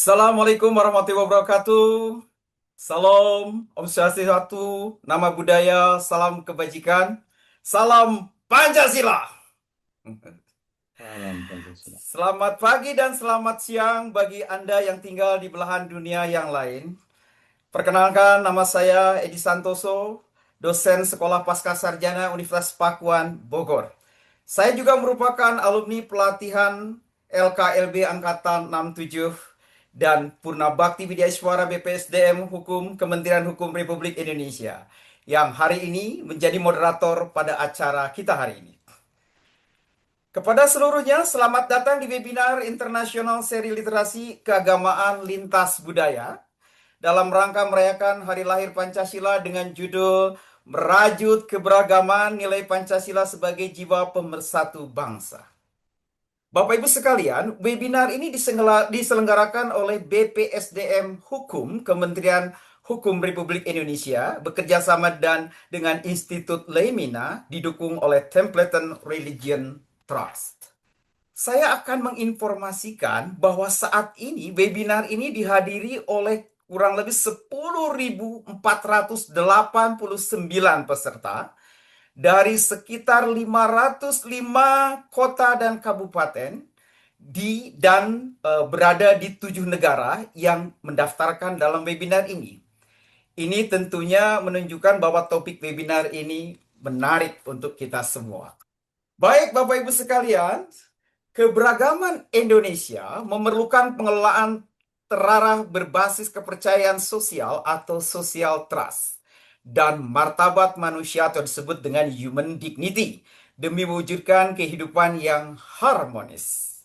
Assalamualaikum warahmatullahi wabarakatuh. Salam, Om Swastiastu, Nama Budaya, salam kebajikan, salam Pancasila. Salam Pancasila. Selamat pagi dan selamat siang bagi Anda yang tinggal di belahan dunia yang lain. Perkenalkan, nama saya Edi Santoso, dosen Sekolah Pascasarjana Universitas Pakuan, Bogor. Saya juga merupakan alumni pelatihan LKLB Angkatan 67 dan Purna Bakti Widya Iswara BPSDM Hukum Kementerian Hukum Republik Indonesia yang hari ini menjadi moderator pada acara kita hari ini. Kepada seluruhnya, selamat datang di webinar internasional seri literasi keagamaan lintas budaya dalam rangka merayakan Hari Lahir Pancasila dengan judul Merajut Keberagaman Nilai Pancasila sebagai Jiwa Pemersatu Bangsa. Bapak Ibu sekalian, webinar ini diselenggarakan oleh BPSDM Hukum Kementerian Hukum Republik Indonesia bekerja sama dengan Institut Leimina didukung oleh Templeton Religion Trust. Saya akan menginformasikan bahwa saat ini webinar ini dihadiri oleh kurang lebih 10.489 peserta dari sekitar 505 kota dan kabupaten berada di 7 negara yang mendaftarkan dalam webinar ini. Ini tentunya menunjukkan bahwa topik webinar ini menarik untuk kita semua. Baik Bapak Ibu sekalian, keberagaman Indonesia memerlukan pengelolaan terarah berbasis kepercayaan sosial atau social trust dan martabat manusia atau disebut dengan human dignity demi mewujudkan kehidupan yang harmonis.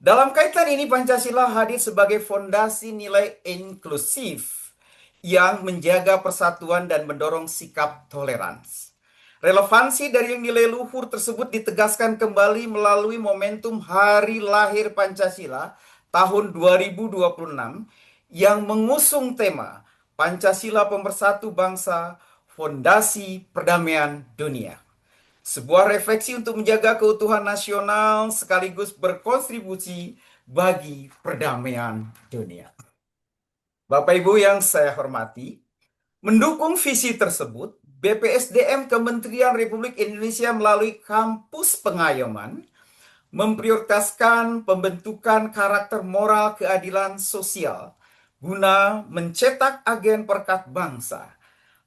Dalam kaitan ini Pancasila hadir sebagai fondasi nilai inklusif yang menjaga persatuan dan mendorong sikap toleransi. Relevansi dari nilai luhur tersebut ditegaskan kembali melalui momentum Hari Lahir Pancasila tahun 2026 yang mengusung tema Pancasila Pemersatu Bangsa, Fondasi Perdamaian Dunia. Sebuah refleksi untuk menjaga keutuhan nasional sekaligus berkontribusi bagi perdamaian dunia. Bapak Ibu yang saya hormati, mendukung visi tersebut, BPSDM Kementerian Republik Indonesia melalui Kampus Pengayoman memprioritaskan pembentukan karakter moral keadilan sosial guna mencetak agen perekat bangsa.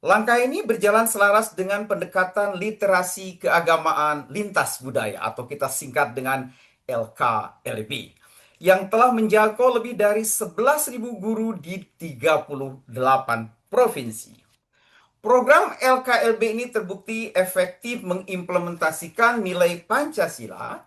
Langkah ini berjalan selaras dengan pendekatan literasi keagamaan lintas budaya atau kita singkat dengan LKLB yang telah menjangkau lebih dari 11.000 guru di 38 provinsi. Program LKLB ini terbukti efektif mengimplementasikan nilai Pancasila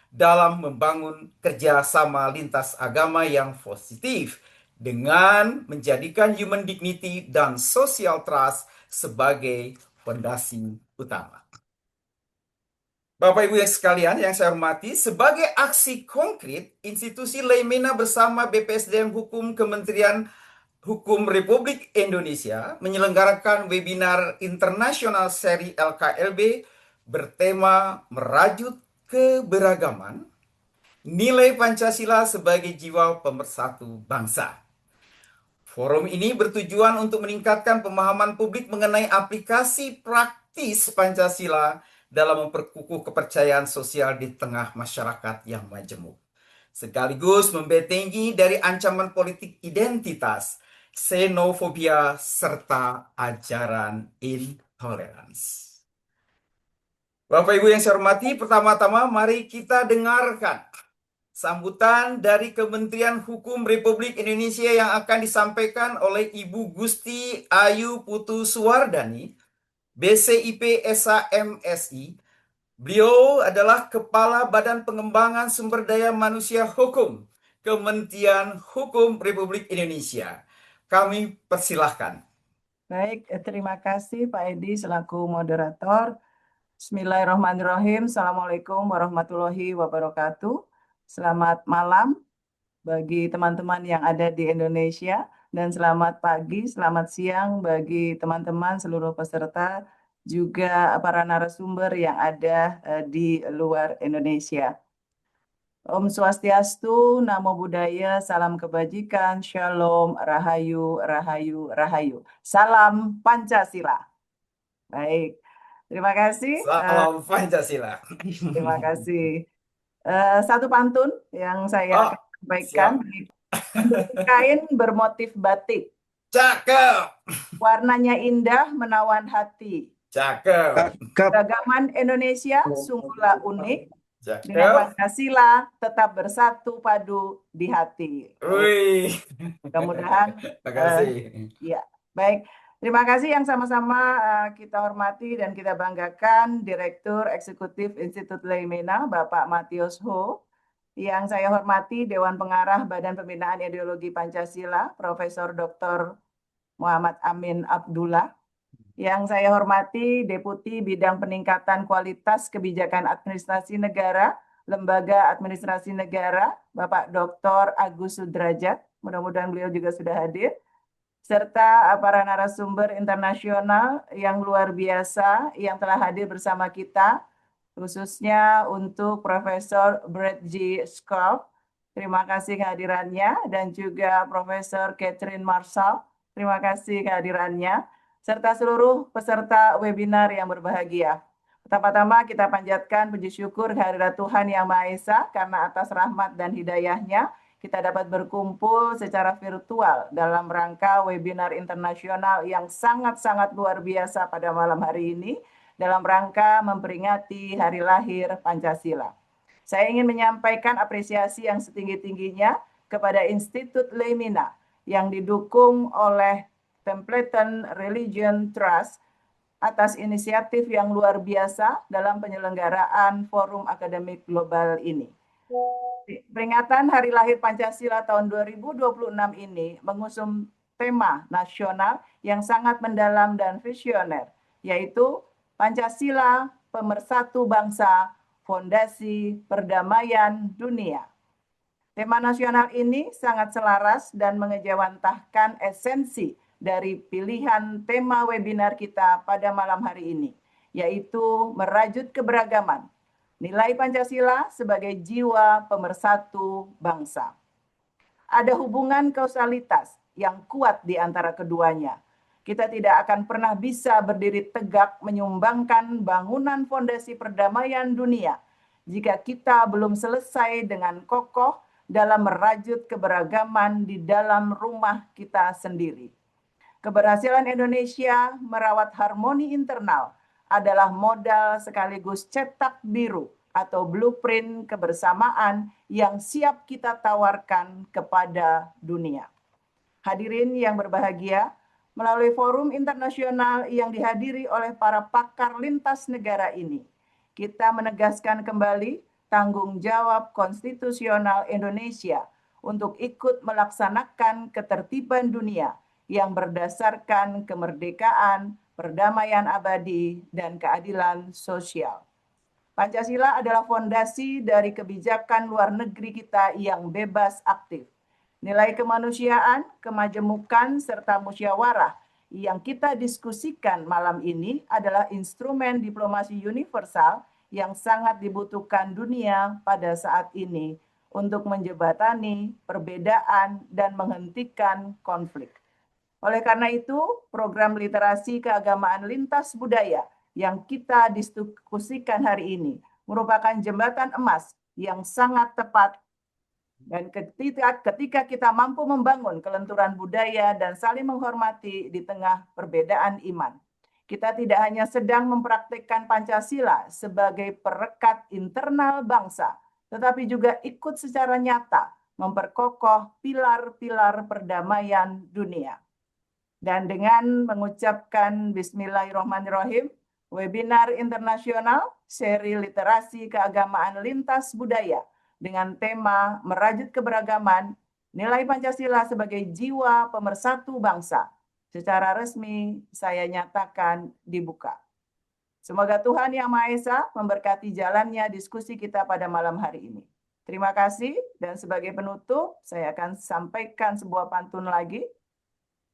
dalam membangun kerjasama lintas agama yang positif dengan menjadikan human dignity dan social trust sebagai fondasi utama. Bapak Ibu yang sekalian yang saya hormati, sebagai aksi konkret, institusi Leimena bersama BPSDM Hukum Kementerian Hukum Republik Indonesia menyelenggarakan webinar internasional seri LKLB bertema Merajut Keberagaman, Nilai Pancasila sebagai Jiwa Pemersatu Bangsa. Forum ini bertujuan untuk meningkatkan pemahaman publik mengenai aplikasi praktis Pancasila dalam memperkukuh kepercayaan sosial di tengah masyarakat yang majemuk, sekaligus membentengi dari ancaman politik identitas, xenofobia, serta ajaran intoleransi. Bapak Ibu yang saya hormati, pertama-tama mari kita dengarkan sambutan dari Kementerian Hukum Republik Indonesia yang akan disampaikan oleh Ibu Gusti Ayu Putu Suwardani, BCIP SAMSI. Beliau adalah Kepala Badan Pengembangan Sumber Daya Manusia Hukum, Kementerian Hukum Republik Indonesia. Kami persilahkan. Baik, terima kasih Pak Edi selaku moderator. Bismillahirrahmanirrahim. Assalamualaikum warahmatullahi wabarakatuh. Selamat malam bagi teman-teman yang ada di Indonesia dan selamat pagi, selamat siang bagi teman-teman seluruh peserta juga para narasumber yang ada di luar Indonesia. Om Swastiastu, Namo Buddhaya, salam kebajikan, Shalom, Rahayu, Rahayu, Rahayu. Salam Pancasila. Baik, terima kasih. Salam Pancasila. Terima kasih. Satu pantun yang saya Oh, akan sampaikan siap. untuk kain bermotif batik. Cakep. Warnanya indah, menawan hati. Cakep. Keragaman Indonesia sungguhlah unik. Dengan Cakep. Pancasila tetap bersatu padu di hati. Wih. Mudah-mudahan Makasih. ya, baik. Terima kasih yang sama-sama kita hormati dan kita banggakan Direktur Eksekutif Institut Leimena, Bapak Matius Ho. Yang saya hormati Dewan Pengarah Badan Pembinaan Ideologi Pancasila, Profesor Dr. Muhammad Amin Abdullah. Yang saya hormati Deputi Bidang Peningkatan Kualitas Kebijakan Administrasi Negara, Lembaga Administrasi Negara, Bapak Dr. Agus Sudrajat. Mudah-mudahan beliau juga sudah hadir. Serta para narasumber internasional yang luar biasa yang telah hadir bersama kita, khususnya untuk Profesor Brett G. Scalf. Terima kasih kehadirannya, dan juga Profesor Catherine Marshall. Terima kasih kehadirannya, serta seluruh peserta webinar yang berbahagia. Pertama-tama kita panjatkan puji syukur kehadirat Tuhan Yang Maha Esa karena atas rahmat dan hidayahnya kita dapat berkumpul secara virtual dalam rangka webinar internasional yang sangat-sangat luar biasa pada malam hari ini dalam rangka memperingati Hari Lahir Pancasila. Saya ingin menyampaikan apresiasi yang setinggi-tingginya kepada Institut Leimena yang didukung oleh Templeton Religion Trust atas inisiatif yang luar biasa dalam penyelenggaraan Forum Akademik Global ini. Peringatan Hari Lahir Pancasila tahun 2026 ini mengusung tema nasional yang sangat mendalam dan visioner, yaitu Pancasila, Pemersatu Bangsa, Fondasi Perdamaian Dunia. Tema nasional ini sangat selaras dan mengejawantahkan esensi dari pilihan tema webinar kita pada malam hari ini, yaitu merajut keberagaman, nilai Pancasila sebagai jiwa pemersatu bangsa. Ada hubungan kausalitas yang kuat di antara keduanya. Kita tidak akan pernah bisa berdiri tegak menyumbangkan bangunan fondasi perdamaian dunia jika kita belum selesai dengan kokoh dalam merajut keberagaman di dalam rumah kita sendiri. Keberhasilan Indonesia merawat harmoni internal adalah modal sekaligus cetak biru atau blueprint kebersamaan yang siap kita tawarkan kepada dunia. Hadirin yang berbahagia, melalui forum internasional yang dihadiri oleh para pakar lintas negara ini, kita menegaskan kembali tanggung jawab konstitusional Indonesia untuk ikut melaksanakan ketertiban dunia yang berdasarkan kemerdekaan, perdamaian abadi, dan keadilan sosial. Pancasila adalah fondasi dari kebijakan luar negeri kita yang bebas aktif. Nilai kemanusiaan, kemajemukan, serta musyawarah yang kita diskusikan malam ini adalah instrumen diplomasi universal yang sangat dibutuhkan dunia pada saat ini untuk menjembatani perbedaan dan menghentikan konflik. Oleh karena itu, program literasi keagamaan lintas budaya yang kita diskusikan hari ini merupakan jembatan emas yang sangat tepat, dan ketika kita mampu membangun kelenturan budaya dan saling menghormati di tengah perbedaan iman, kita tidak hanya sedang mempraktikkan Pancasila sebagai perekat internal bangsa, tetapi juga ikut secara nyata memperkokoh pilar-pilar perdamaian dunia. Dan dengan mengucapkan Bismillahirrahmanirrahim, webinar internasional seri literasi keagamaan lintas budaya dengan tema merajut keberagaman, nilai Pancasila sebagai jiwa pemersatu bangsa, secara resmi saya nyatakan dibuka. Semoga Tuhan Yang Maha Esa memberkati jalannya diskusi kita pada malam hari ini. Terima kasih, dan sebagai penutup saya akan sampaikan sebuah pantun lagi.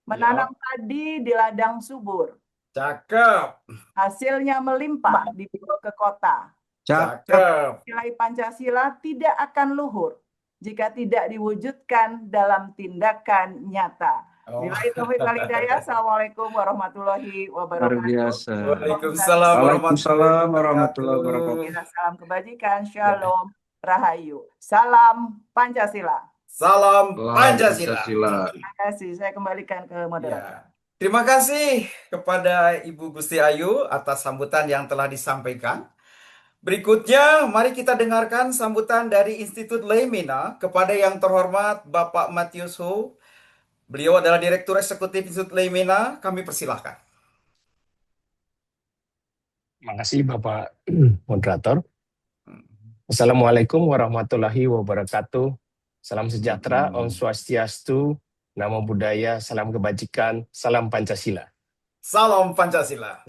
Menanam padi di ladang subur, Cakep. hasilnya melimpah dibawa ke kota. Cakep. Nilai Pancasila tidak akan luhur jika tidak diwujudkan dalam tindakan nyata. Oh. Billahi taufiq wal hidayah. Assalamualaikum warahmatullahi Luar wabarakatuh. biasa. Waalaikumsalam warahmatullahi Waalaikumsalam warahmatullahi wabarakatuh. wabarakatuh. Ya, salam kebajikan, Ya. shalom, rahayu. Salam Pancasila. Salam Salam Pancasila. Pancasila. Terima kasih. Saya kembalikan ke moderator. Ya. Terima kasih kepada Ibu Gusti Ayu atas sambutan yang telah disampaikan. Berikutnya, mari kita dengarkan sambutan dari Institut Leimena kepada yang terhormat Bapak Matius Ho. Beliau adalah Direktur Eksekutif Institut Leimena. Kami persilahkan. Terima kasih Bapak Moderator. Assalamualaikum warahmatullahi wabarakatuh. Salam sejahtera, Om Swastiastu, Namo Buddhaya, salam kebajikan, salam Pancasila. Salam Pancasila.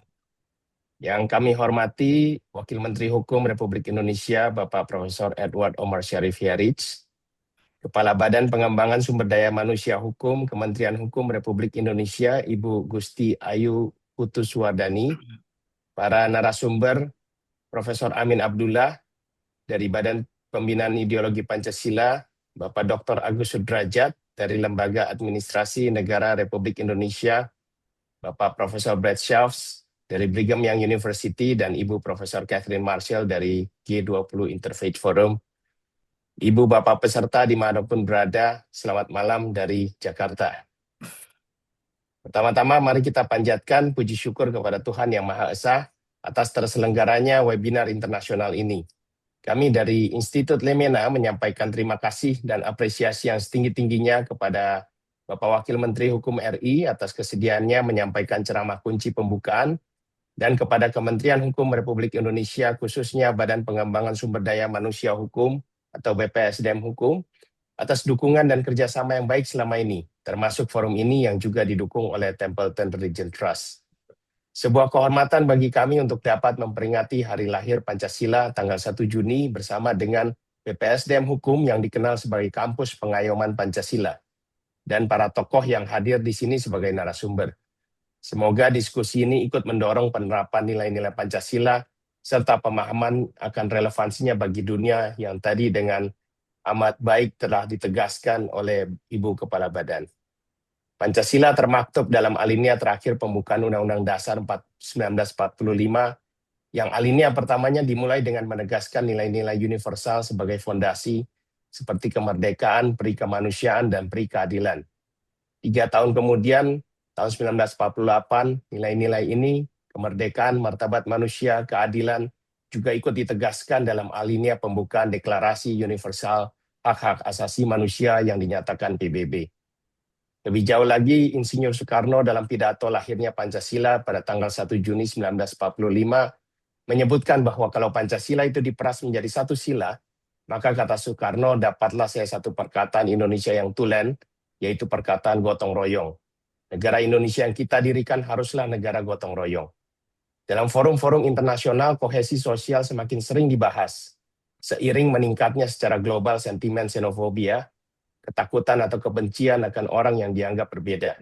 Yang kami hormati Wakil Menteri Hukum Republik Indonesia Bapak Profesor Edward Omar Syarif Hierich, Kepala Badan Pengembangan Sumber Daya Manusia Hukum Kementerian Hukum Republik Indonesia Ibu Gusti Ayu Putuswardani, para narasumber Profesor Amin Abdullah dari Badan Pembinaan Ideologi Pancasila, Bapak Dr. Agus Sudrajat dari Lembaga Administrasi Negara Republik Indonesia, Bapak Profesor Brett Schaafs dari Brigham Young University, dan Ibu Profesor Catherine Marshall dari G20 Interfaith Forum. Ibu Bapak peserta dimanapun berada, selamat malam dari Jakarta. Pertama-tama mari kita panjatkan puji syukur kepada Tuhan Yang Maha Esa atas terselenggaranya webinar internasional ini. Kami dari Institut Leimena menyampaikan terima kasih dan apresiasi yang setinggi-tingginya kepada Bapak Wakil Menteri Hukum RI atas kesediaannya menyampaikan ceramah kunci pembukaan, dan kepada Kementerian Hukum Republik Indonesia, khususnya Badan Pengembangan Sumber Daya Manusia Hukum atau BPSDM Hukum, atas dukungan dan kerjasama yang baik selama ini, termasuk forum ini yang juga didukung oleh Templeton Religion Trust. Sebuah kehormatan bagi kami untuk dapat memperingati hari lahir Pancasila tanggal 1 Juni bersama dengan BPSDM Hukum yang dikenal sebagai kampus pengayoman Pancasila, dan para tokoh yang hadir di sini sebagai narasumber. Semoga diskusi ini ikut mendorong penerapan nilai-nilai Pancasila serta pemahaman akan relevansinya bagi dunia yang tadi dengan amat baik telah ditegaskan oleh Ibu Kepala Badan. Pancasila termaktub dalam alinea terakhir pembukaan Undang-Undang Dasar 1945, yang alinea pertamanya dimulai dengan menegaskan nilai-nilai universal sebagai fondasi seperti kemerdekaan, peri kemanusiaan, dan peri keadilan. 3 tahun kemudian, tahun 1948, nilai-nilai ini, kemerdekaan, martabat manusia, keadilan, juga ikut ditegaskan dalam alinea pembukaan Deklarasi Universal Hak-Hak Asasi Manusia yang dinyatakan PBB. Lebih jauh lagi, Insinyur Soekarno dalam pidato lahirnya Pancasila pada tanggal 1 Juni 1945 menyebutkan bahwa kalau Pancasila itu diperas menjadi satu sila, maka kata Soekarno, dapatlah saya satu perkataan Indonesia yang tulen, yaitu perkataan gotong royong. Negara Indonesia yang kita dirikan haruslah negara gotong royong. Dalam forum-forum internasional, kohesi sosial semakin sering dibahas, seiring meningkatnya secara global sentimen xenofobia, ketakutan atau kebencian akan orang yang dianggap berbeda.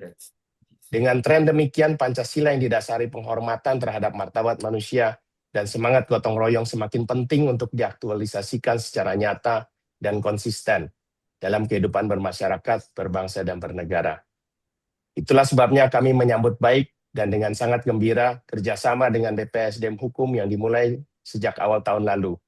Dengan tren demikian, Pancasila yang didasari penghormatan terhadap martabat manusia dan semangat gotong royong semakin penting untuk diaktualisasikan secara nyata dan konsisten dalam kehidupan bermasyarakat, berbangsa, dan bernegara. Itulah sebabnya kami menyambut baik dan dengan sangat gembira kerjasama dengan BPSDM Hukum yang dimulai sejak awal tahun lalu,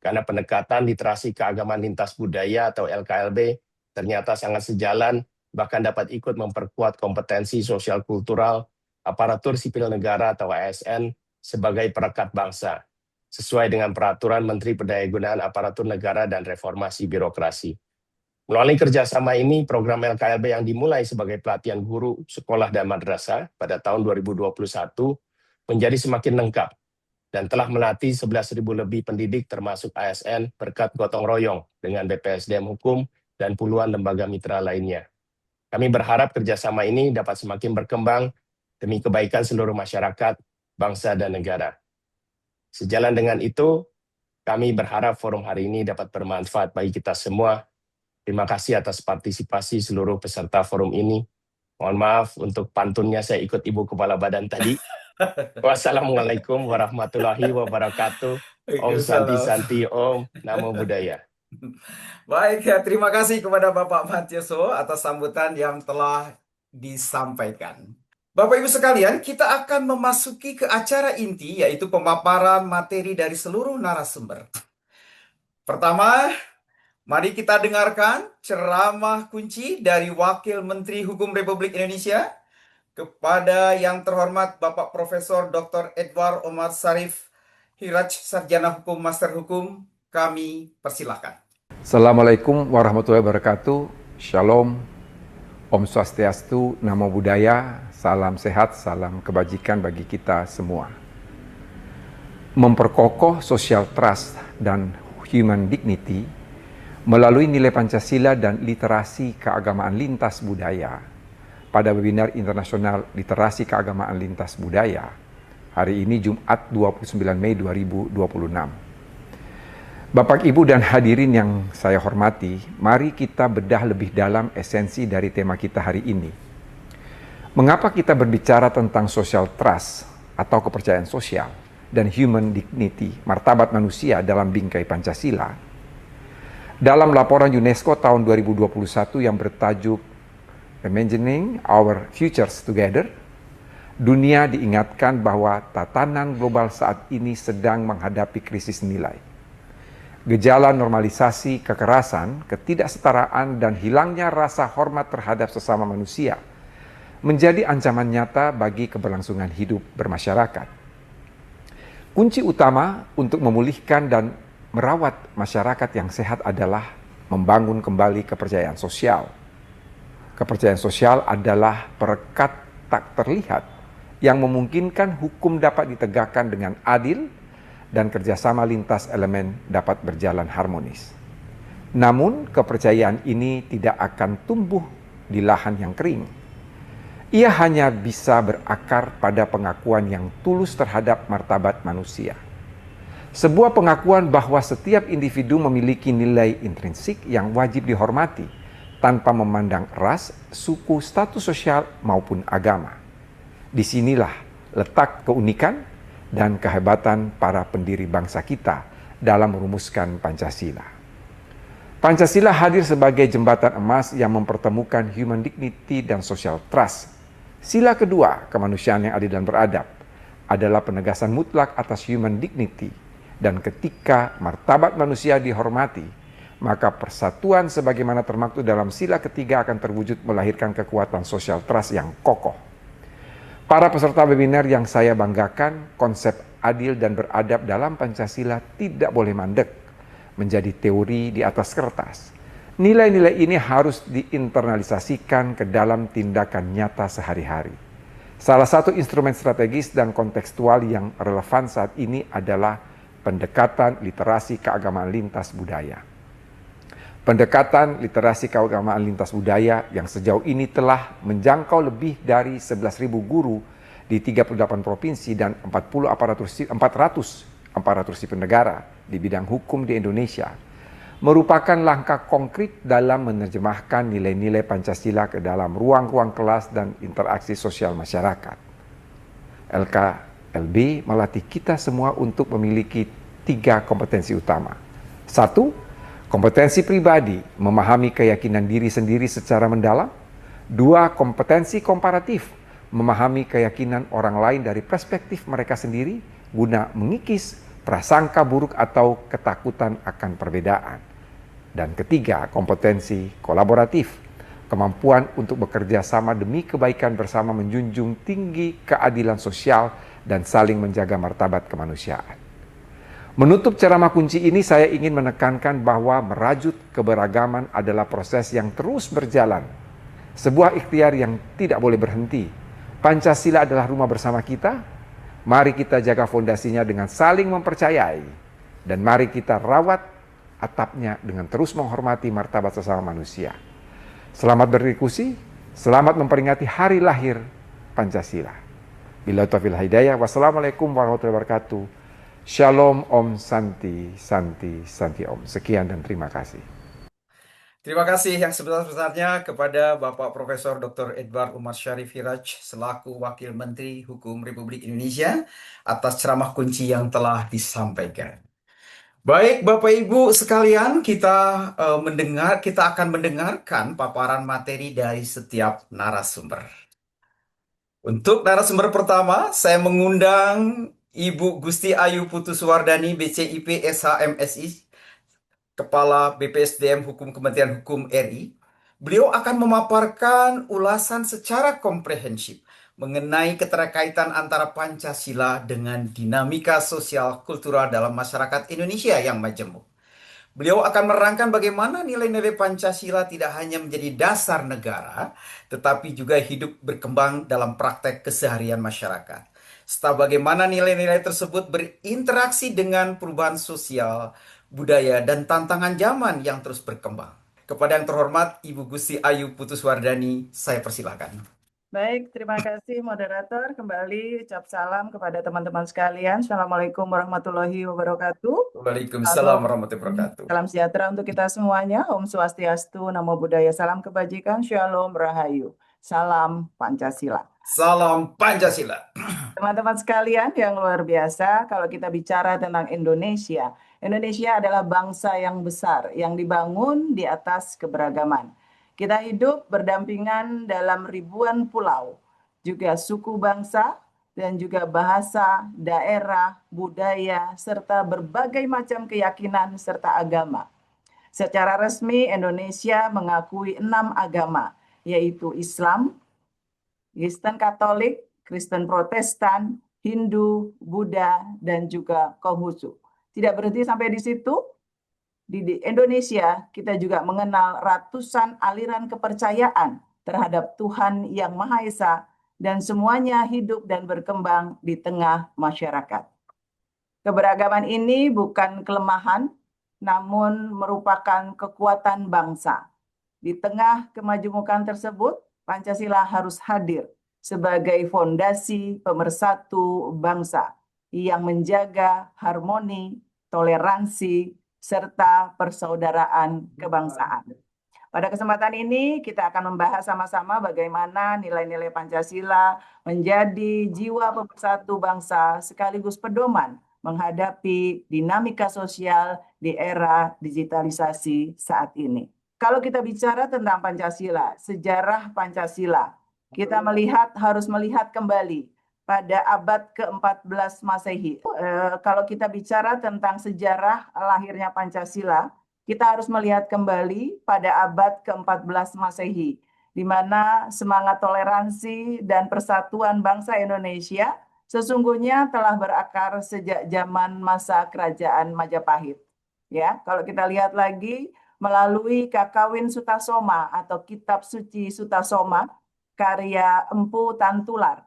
karena pendekatan literasi keagamaan lintas budaya atau LKLB ternyata sangat sejalan, bahkan dapat ikut memperkuat kompetensi sosial kultural aparatur sipil negara atau ASN sebagai perekat bangsa, sesuai dengan peraturan Menteri Pendayagunaan Aparatur Negara dan Reformasi Birokrasi. Melalui kerjasama ini, program LKLB yang dimulai sebagai pelatihan guru sekolah dan madrasah pada tahun 2021 menjadi semakin lengkap dan telah melatih 11.000 lebih pendidik termasuk ASN berkat gotong royong dengan BPSDM Hukum dan puluhan lembaga mitra lainnya. Kami berharap kerjasama ini dapat semakin berkembang demi kebaikan seluruh masyarakat, bangsa, dan negara. Sejalan dengan itu, kami berharap forum hari ini dapat bermanfaat bagi kita semua. Terima kasih atas partisipasi seluruh peserta forum ini. Mohon maaf untuk pantunnya saya ikut Ibu Kepala Badan tadi. Wassalamualaikum warahmatullahi wabarakatuh. Om Santi Waalaikumsalam. Santi Om, Namo Buddhaya. Baik ya, terima kasih kepada Bapak Matiuso atas sambutan yang telah disampaikan. Bapak Ibu sekalian, kita akan memasuki ke acara inti, yaitu pemaparan materi dari seluruh narasumber. Pertama, mari kita dengarkan ceramah kunci dari Wakil Menteri Hukum Republik Indonesia kepada yang terhormat Bapak Profesor Dr. Edward Omar Sarif, Hiraj Sarjana Hukum, Master Hukum. Kami persilahkan. Assalamualaikum warahmatullahi wabarakatuh. Shalom, Om Swastiastu, Namo Buddhaya, salam sehat, salam kebajikan bagi kita semua. Memperkokoh social trust dan human dignity melalui nilai Pancasila dan literasi keagamaan lintas budaya pada webinar internasional Literasi Keagamaan Lintas Budaya hari ini Jumat 29 Mei 2026. Bapak, Ibu, dan hadirin yang saya hormati, mari kita bedah lebih dalam esensi dari tema kita hari ini. Mengapa kita berbicara tentang social trust atau kepercayaan sosial dan human dignity, martabat manusia dalam bingkai Pancasila? Dalam laporan UNESCO tahun 2021 yang bertajuk Imagining Our Futures Together, dunia diingatkan bahwa tatanan global saat ini sedang menghadapi krisis nilai. Gejala normalisasi kekerasan, ketidaksetaraan, dan hilangnya rasa hormat terhadap sesama manusia menjadi ancaman nyata bagi keberlangsungan hidup bermasyarakat. Kunci utama untuk memulihkan dan merawat masyarakat yang sehat adalah membangun kembali kepercayaan sosial. Kepercayaan sosial adalah perekat tak terlihat yang memungkinkan hukum dapat ditegakkan dengan adil dan kerjasama lintas elemen dapat berjalan harmonis. Namun, kepercayaan ini tidak akan tumbuh di lahan yang kering. Ia hanya bisa berakar pada pengakuan yang tulus terhadap martabat manusia. Sebuah pengakuan bahwa setiap individu memiliki nilai intrinsik yang wajib dihormati, tanpa memandang ras, suku, status sosial, maupun agama. Disinilah letak keunikan dan kehebatan para pendiri bangsa kita dalam merumuskan Pancasila. Pancasila hadir sebagai jembatan emas yang mempertemukan human dignity dan social trust. Sila kedua, kemanusiaan yang adil dan beradab, adalah penegasan mutlak atas human dignity, dan ketika martabat manusia dihormati, maka persatuan sebagaimana termaktub dalam sila ketiga akan terwujud melahirkan kekuatan social trust yang kokoh. Para peserta webinar yang saya banggakan, konsep adil dan beradab dalam Pancasila tidak boleh mandek menjadi teori di atas kertas. Nilai-nilai ini harus diinternalisasikan ke dalam tindakan nyata sehari-hari. Salah satu instrumen strategis dan kontekstual yang relevan saat ini adalah pendekatan literasi keagamaan lintas budaya. Pendekatan literasi keagamaan lintas budaya yang sejauh ini telah menjangkau lebih dari 11.000 guru di 38 provinsi dan 400 aparatur sipil negara di bidang hukum di Indonesia, merupakan langkah konkret dalam menerjemahkan nilai-nilai Pancasila ke dalam ruang-ruang kelas dan interaksi sosial masyarakat. LKLB melatih kita semua untuk memiliki 3 kompetensi utama. 1. Kompetensi pribadi, memahami keyakinan diri sendiri secara mendalam. 2. Kompetensi komparatif, memahami keyakinan orang lain dari perspektif mereka sendiri, guna mengikis prasangka buruk atau ketakutan akan perbedaan. Dan 3. Kompetensi kolaboratif, kemampuan untuk bekerja sama demi kebaikan bersama, menjunjung tinggi keadilan sosial dan saling menjaga martabat kemanusiaan. Menutup ceramah kunci ini, saya ingin menekankan bahwa merajut keberagaman adalah proses yang terus berjalan. Sebuah ikhtiar yang tidak boleh berhenti. Pancasila adalah rumah bersama kita. Mari kita jaga fondasinya dengan saling mempercayai. Dan mari kita rawat atapnya dengan terus menghormati martabat sesama manusia. Selamat berdiskusi, selamat memperingati hari lahir Pancasila. Billahi taufiq wal hidayah. Wassalamualaikum warahmatullahi wabarakatuh. Shalom, Om Santi, Santi, Santi Om. Sekian dan terima kasih. Terima kasih yang sebesar-besarnya kepada Bapak Profesor Dr. Edward Umar Syarif Hiraj selaku Wakil Menteri Hukum Republik Indonesia atas ceramah kunci yang telah disampaikan. Baik, Bapak Ibu sekalian, kita akan mendengarkan paparan materi dari setiap narasumber. Untuk narasumber pertama, saya mengundang Ibu Gusti Ayu Putuswardani, BCIP SHMSI, Kepala BPSDM Hukum Kementerian Hukum RI. Beliau akan memaparkan ulasan secara komprehensif mengenai keterkaitan antara Pancasila dengan dinamika sosial kultural dalam masyarakat Indonesia yang majemuk. Beliau akan menerangkan bagaimana nilai-nilai Pancasila tidak hanya menjadi dasar negara, tetapi juga hidup berkembang dalam praktek keseharian masyarakat. Serta bagaimana nilai-nilai tersebut berinteraksi dengan perubahan sosial, budaya, dan tantangan zaman yang terus berkembang. Kepada yang terhormat Ibu Gusti Ayu Putuswardani, saya persilakan. Baik, terima kasih moderator. Kembali ucap salam kepada teman-teman sekalian. Assalamualaikum warahmatullahi wabarakatuh. Waalaikumsalam warahmatullahi wabarakatuh. Salam sejahtera untuk kita semuanya. Om Swastiastu, Namo Buddhaya, salam kebajikan, Shalom, Rahayu. Salam Pancasila. Salam Pancasila. Teman-teman sekalian yang luar biasa, kalau kita bicara tentang Indonesia, Indonesia adalah bangsa yang besar, yang dibangun di atas keberagaman. Kita hidup berdampingan dalam ribuan pulau, juga suku bangsa, dan juga bahasa, daerah, budaya, serta berbagai macam keyakinan serta agama. Secara resmi, Indonesia mengakui 6 agama, yaitu Islam, Kristen Katolik, Kristen Protestan, Hindu, Buddha, dan juga Konghucu. Tidak berhenti sampai di situ. Di Indonesia, kita juga mengenal ratusan aliran kepercayaan terhadap Tuhan Yang Maha Esa, dan semuanya hidup dan berkembang di tengah masyarakat. Keberagaman ini bukan kelemahan, namun merupakan kekuatan bangsa. Di tengah kemajemukan tersebut, Pancasila harus hadir sebagai fondasi pemersatu bangsa yang menjaga harmoni, toleransi, serta persaudaraan kebangsaan. Pada kesempatan ini kita akan membahas sama-sama bagaimana nilai-nilai Pancasila menjadi jiwa pemersatu bangsa sekaligus pedoman menghadapi dinamika sosial di era digitalisasi saat ini. Kalau kita bicara tentang Pancasila, sejarah Pancasila, kita harus melihat kembali pada abad ke-14 Masehi. Kalau kita bicara tentang sejarah lahirnya Pancasila, kita harus melihat kembali pada abad ke-14 Masehi, di mana semangat toleransi dan persatuan bangsa Indonesia sesungguhnya telah berakar sejak zaman masa Kerajaan Majapahit. Ya, kalau kita lihat lagi melalui Kakawin Sutasoma atau Kitab Suci Sutasoma karya Empu Tantular,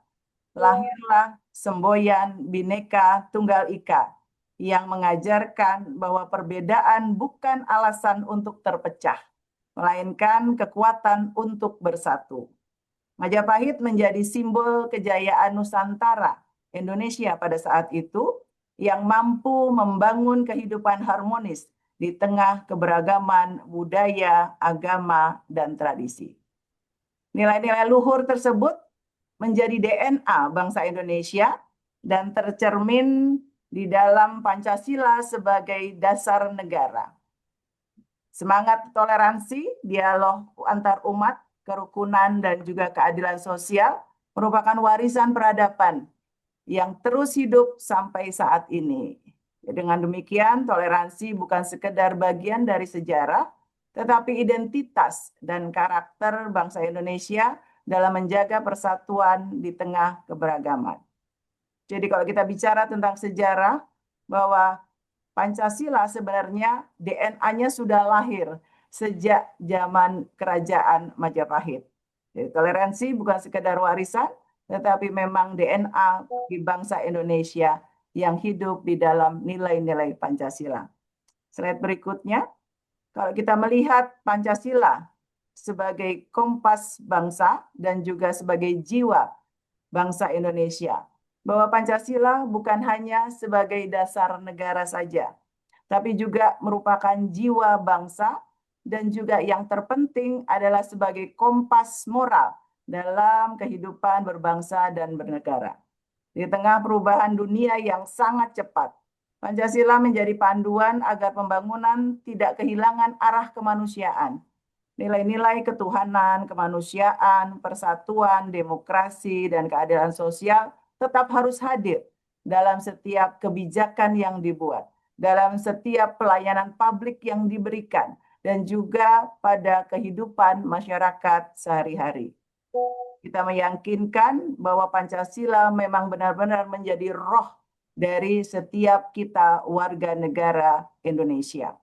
lahirlah semboyan Bhinneka Tunggal Ika yang mengajarkan bahwa perbedaan bukan alasan untuk terpecah, melainkan kekuatan untuk bersatu. Majapahit menjadi simbol kejayaan Nusantara Indonesia pada saat itu, yang mampu membangun kehidupan harmonis di tengah keberagaman budaya, agama, dan tradisi. Nilai-nilai luhur tersebut menjadi DNA bangsa Indonesia dan tercermin di dalam Pancasila sebagai dasar negara. Semangat toleransi, dialog antar umat, kerukunan, dan juga keadilan sosial merupakan warisan peradaban yang terus hidup sampai saat ini. Dengan demikian, toleransi bukan sekedar bagian dari sejarah, tetapi identitas dan karakter bangsa Indonesia dalam menjaga persatuan di tengah keberagaman. Jadi kalau kita bicara tentang sejarah, bahwa Pancasila sebenarnya DNA-nya sudah lahir sejak zaman Kerajaan Majapahit. Jadi toleransi bukan sekedar warisan, tetapi memang DNA di bangsa Indonesia yang hidup di dalam nilai-nilai Pancasila. Slide berikutnya. Kalau kita melihat Pancasila sebagai kompas bangsa dan juga sebagai jiwa bangsa Indonesia, bahwa Pancasila bukan hanya sebagai dasar negara saja, tapi juga merupakan jiwa bangsa dan juga yang terpenting adalah sebagai kompas moral dalam kehidupan berbangsa dan bernegara. Di tengah perubahan dunia yang sangat cepat, Pancasila menjadi panduan agar pembangunan tidak kehilangan arah kemanusiaan. Nilai-nilai ketuhanan, kemanusiaan, persatuan, demokrasi, dan keadilan sosial tetap harus hadir dalam setiap kebijakan yang dibuat, dalam setiap pelayanan publik yang diberikan, dan juga pada kehidupan masyarakat sehari-hari. Kita meyakinkan bahwa Pancasila memang benar-benar menjadi roh dari setiap kita warga negara Indonesia.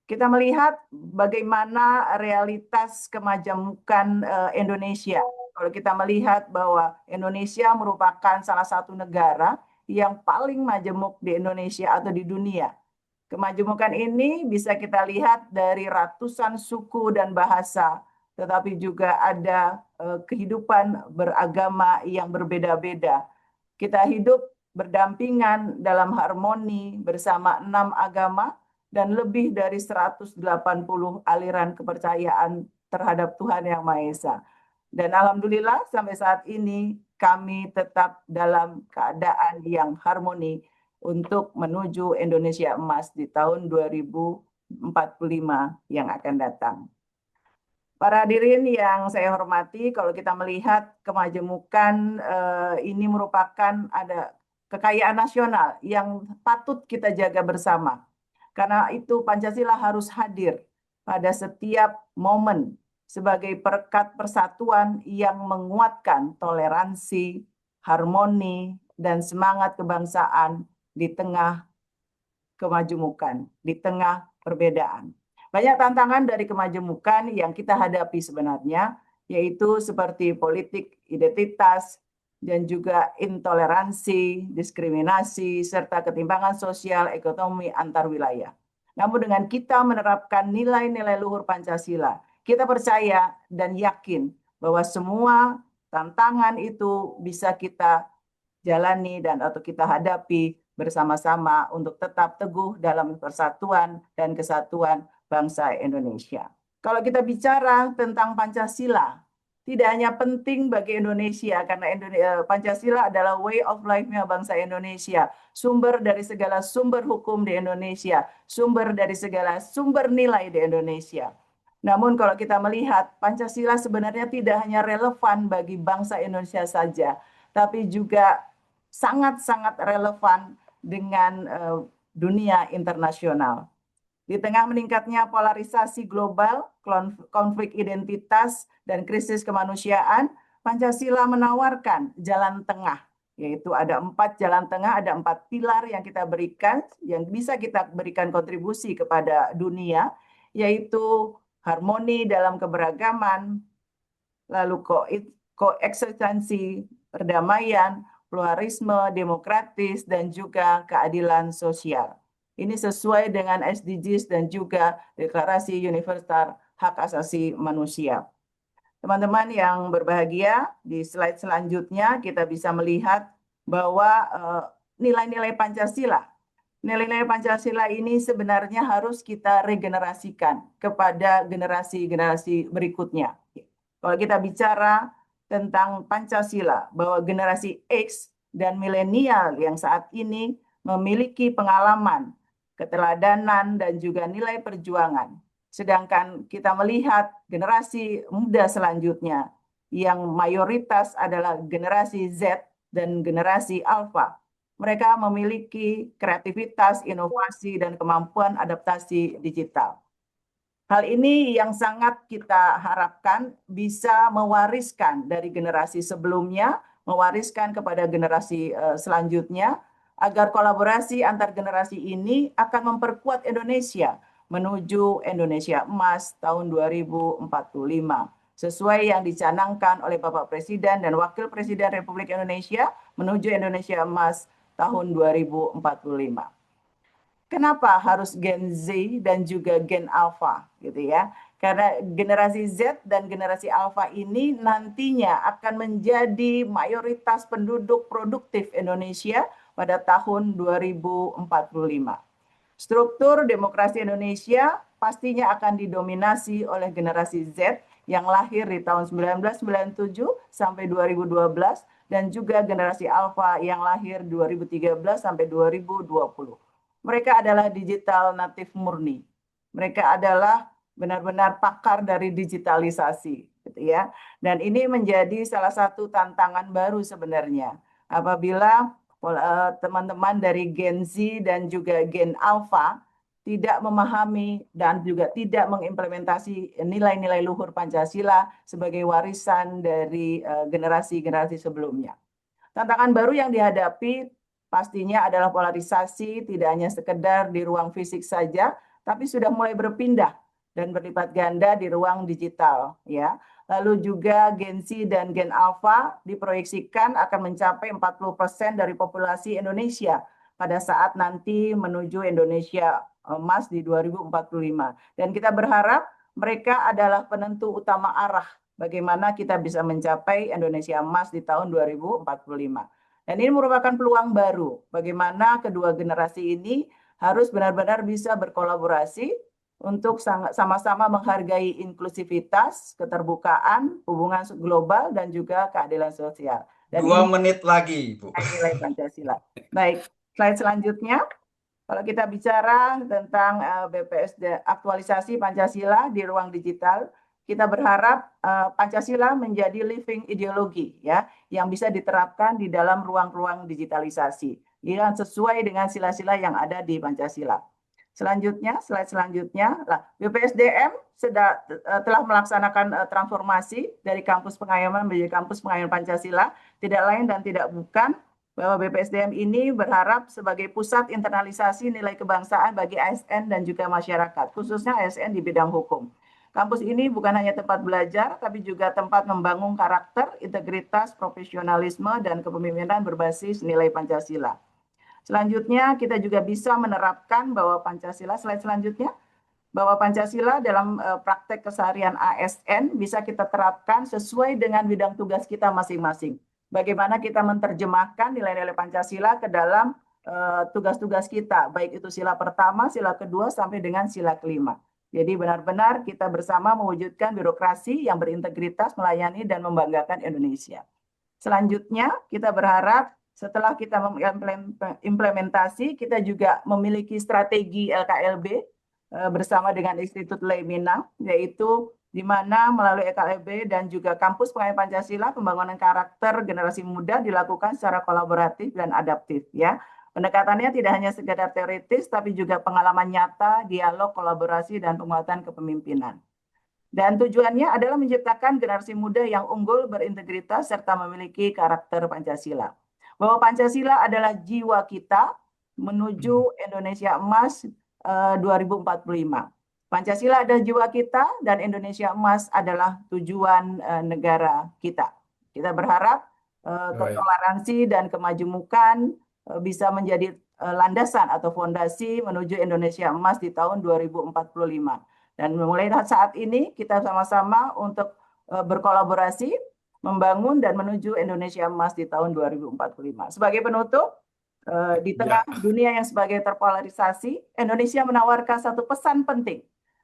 Kita melihat bagaimana realitas kemajemukan Indonesia. Kalau kita melihat bahwa Indonesia merupakan salah satu negara yang paling majemuk di Indonesia atau di dunia. Kemajemukan ini bisa kita lihat dari ratusan suku dan bahasa, tetapi juga ada kehidupan beragama yang berbeda-beda. Kita hidup berdampingan dalam harmoni bersama 6 agama dan lebih dari 180 aliran kepercayaan terhadap Tuhan Yang Maha Esa. Dan alhamdulillah sampai saat ini kami tetap dalam keadaan yang harmoni untuk menuju Indonesia Emas di tahun 2045 yang akan datang. Para hadirin yang saya hormati, kalau kita melihat kemajemukan ini merupakan ada kekayaan nasional yang patut kita jaga bersama. Karena itu Pancasila harus hadir pada setiap momen sebagai perekat persatuan yang menguatkan toleransi, harmoni, dan semangat kebangsaan di tengah kemajemukan, di tengah perbedaan. Banyak tantangan dari kemajemukan yang kita hadapi sebenarnya, yaitu seperti politik identitas dan juga intoleransi, diskriminasi, serta ketimpangan sosial ekonomi antar wilayah. Namun dengan kita menerapkan nilai-nilai luhur Pancasila, kita percaya dan yakin bahwa semua tantangan itu bisa kita jalani dan atau kita hadapi bersama-sama untuk tetap teguh dalam persatuan dan kesatuan bangsa Indonesia. Kalau kita bicara tentang Pancasila, tidak hanya penting bagi Indonesia karena Pancasila adalah way of life-nya bangsa Indonesia, sumber dari segala sumber hukum di Indonesia, sumber dari segala sumber nilai di Indonesia. Namun kalau kita melihat Pancasila sebenarnya tidak hanya relevan bagi bangsa Indonesia saja, tapi juga sangat-sangat relevan dengan dunia internasional. Di tengah meningkatnya polarisasi global, konflik identitas, dan krisis kemanusiaan, Pancasila menawarkan jalan tengah, yaitu ada 4 jalan tengah, ada 4 pilar yang kita berikan, yang bisa kita berikan kontribusi kepada dunia, yaitu harmoni dalam keberagaman, lalu koeksistensi, perdamaian, pluralisme, demokratis, dan juga keadilan sosial. Ini sesuai dengan SDGs dan juga Deklarasi Universal Hak Asasi Manusia. Teman-teman yang berbahagia, di slide selanjutnya kita bisa melihat bahwa nilai-nilai Pancasila. Nilai-nilai Pancasila ini sebenarnya harus kita regenerasikan kepada generasi-generasi berikutnya. Kalau kita bicara tentang Pancasila, bahwa generasi X dan milenial yang saat ini memiliki pengalaman, keteladanan, dan juga nilai perjuangan. Sedangkan kita melihat generasi muda selanjutnya yang mayoritas adalah generasi Z dan generasi Alpha. Mereka memiliki kreativitas, inovasi, dan kemampuan adaptasi digital. Hal ini yang sangat kita harapkan bisa mewariskan dari generasi sebelumnya, mewariskan kepada generasi selanjutnya, agar kolaborasi antar generasi ini akan memperkuat Indonesia menuju Indonesia Emas tahun 2045, sesuai yang dicanangkan oleh Bapak Presiden dan Wakil Presiden Republik Indonesia menuju Indonesia Emas tahun 2045. Kenapa harus Gen Z dan juga Gen Alpha gitu ya? Karena generasi Z dan generasi Alpha ini nantinya akan menjadi mayoritas penduduk produktif Indonesia pada tahun 2045. Struktur demokrasi Indonesia pastinya akan didominasi oleh generasi Z yang lahir di tahun 1997 sampai 2012 dan juga generasi Alpha yang lahir 2013 sampai 2020. Mereka adalah digital native murni. Mereka adalah benar-benar pakar dari digitalisasi, gitu ya. Dan ini menjadi salah satu tantangan baru sebenarnya. Apabila teman-teman dari Gen Z dan juga Gen Alpha tidak memahami dan juga tidak mengimplementasi nilai-nilai luhur Pancasila sebagai warisan dari generasi-generasi sebelumnya. Tantangan baru yang dihadapi pastinya adalah polarisasi, tidak hanya sekedar di ruang fisik saja, tapi sudah mulai berpindah dan berlipat ganda di ruang digital, ya. Lalu juga Gen Z dan Gen Alpha diproyeksikan akan mencapai 40% dari populasi Indonesia pada saat nanti menuju Indonesia emas di 2045. Dan kita berharap mereka adalah penentu utama arah bagaimana kita bisa mencapai Indonesia emas di tahun 2045. Dan ini merupakan peluang baru bagaimana kedua generasi ini harus benar-benar bisa berkolaborasi untuk sama-sama menghargai inklusivitas, keterbukaan, hubungan global, dan juga keadilan sosial. Dan 2 menit lagi, Bu. nilai Pancasila. Baik, slide selanjutnya. Kalau kita bicara tentang BPSD aktualisasi Pancasila di ruang digital, kita berharap Pancasila menjadi living ideologi, ya, yang bisa diterapkan di dalam ruang-ruang digitalisasi yang sesuai dengan sila-sila yang ada di Pancasila. Selanjutnya, slide selanjutnya, BPSDM telah melaksanakan transformasi dari kampus Pengayoman menjadi kampus Pengayoman Pancasila, tidak lain dan tidak bukan bahwa BPSDM ini berharap sebagai pusat internalisasi nilai kebangsaan bagi ASN dan juga masyarakat, khususnya ASN di bidang hukum. Kampus ini bukan hanya tempat belajar, tapi juga tempat membangun karakter, integritas, profesionalisme, dan kepemimpinan berbasis nilai Pancasila. Selanjutnya, kita juga bisa menerapkan bahwa Pancasila, slide selanjutnya, bahwa Pancasila dalam praktek keseharian ASN bisa kita terapkan sesuai dengan bidang tugas kita masing-masing. Bagaimana kita menerjemahkan nilai-nilai Pancasila ke dalam tugas-tugas kita, baik itu sila pertama, sila kedua, sampai dengan sila kelima. Jadi benar-benar kita bersama mewujudkan birokrasi yang berintegritas, melayani, dan membanggakan Indonesia. Selanjutnya, kita berharap setelah kita mengimplementasi, kita juga memiliki strategi LKLB bersama dengan Institut Lemena, yaitu di mana melalui LKLB dan juga Kampus Pengayoman Pancasila, pembangunan karakter generasi muda dilakukan secara kolaboratif dan adaptif, ya. Pendekatannya tidak hanya sekedar teoritis, tapi juga pengalaman nyata, dialog, kolaborasi, dan penguatan kepemimpinan. Dan tujuannya adalah menciptakan generasi muda yang unggul, berintegritas, serta memiliki karakter Pancasila. Bahwa Pancasila adalah jiwa kita menuju Indonesia emas 2045. Pancasila adalah jiwa kita dan Indonesia emas adalah tujuan negara kita. Kita berharap toleransi dan kemajemukan bisa menjadi landasan atau fondasi menuju Indonesia emas di tahun 2045. Dan mulai saat ini kita sama-sama untuk berkolaborasi membangun dan menuju Indonesia emas di tahun 2045. Sebagai penutup, di tengah dunia yang sebagai terpolarisasi, Indonesia menawarkan satu pesan penting.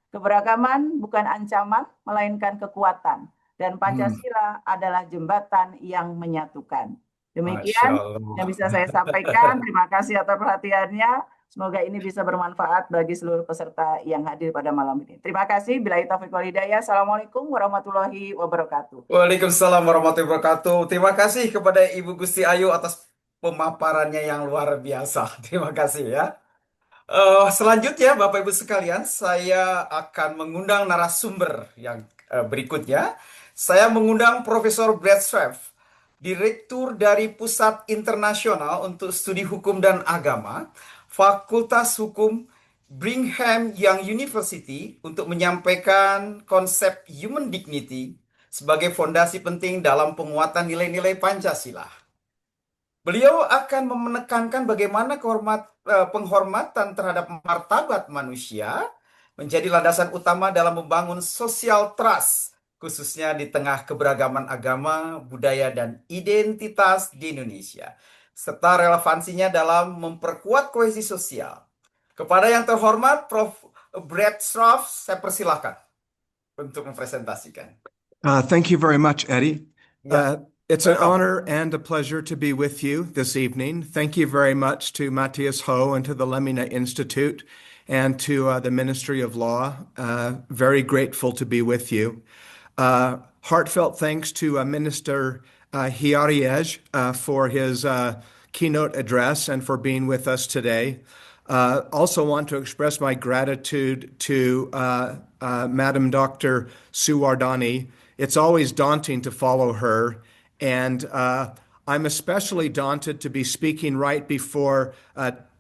Keberagaman bukan ancaman, melainkan kekuatan. Dan Pancasila adalah jembatan yang menyatukan. Demikian yang bisa saya sampaikan. Terima kasih atas perhatiannya. Semoga ini bisa bermanfaat bagi seluruh peserta yang hadir pada malam ini. Terima kasih. Billahi taufiq wal hidayah. Assalamualaikum warahmatullahi wabarakatuh. Waalaikumsalam warahmatullahi wabarakatuh. Terima kasih kepada Ibu Gusti Ayu atas pemaparannya yang luar biasa. Terima kasih ya. Selanjutnya, Bapak Ibu sekalian, saya akan mengundang narasumber yang berikutnya. Saya mengundang Profesor Brad Swift, Direktur dari Pusat Internasional untuk Studi Hukum dan Agama, Fakultas Hukum Brigham Young University, untuk menyampaikan konsep human dignity sebagai fondasi penting dalam penguatan nilai-nilai Pancasila. Beliau akan menekankan bagaimana penghormatan terhadap martabat manusia menjadi landasan utama dalam membangun social trust, khususnya di tengah keberagaman agama, budaya, dan identitas di Indonesia, serta relevansinya dalam memperkuat kohesi sosial. Kepada yang terhormat Prof. Brad Schroff, saya persilahkan untuk mempresentasikan. Thank you very much, Eddie. Ya, It's an welcome. honor and a pleasure to be with you this evening. Thank you very much to Matthias Ho and to the Lemina Institute and to the Ministry of Law. Very grateful to be with you. Heartfelt thanks to Minister Hiariej for his keynote address and for being with us today. Also want to express my gratitude to Madam Dr. Suwardani. It's always daunting to follow her, and I'm especially daunted to be speaking right before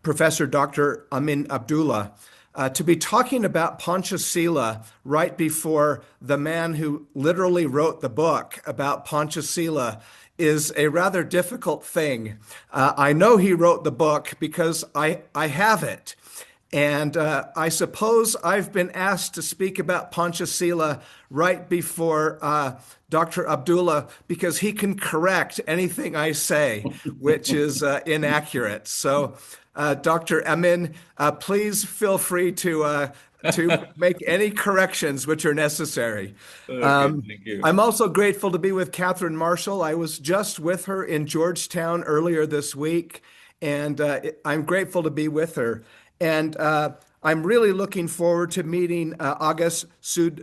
Professor Dr. Amin Abdullah. To be talking about Panchasila right before the man who literally wrote the book about Panchasila is a rather difficult thing. I know he wrote the book because I have it. And I suppose I've been asked to speak about Panchasila right before Dr. Abdullah because he can correct anything I say, which is inaccurate. So, Dr. Amin, please feel free to make any corrections which are necessary. Thank you. I'm also grateful to be with Catherine Marshall. I was just with her in Georgetown earlier this week, and I'm grateful to be with her. And I'm really looking forward to meeting August Sudrajat.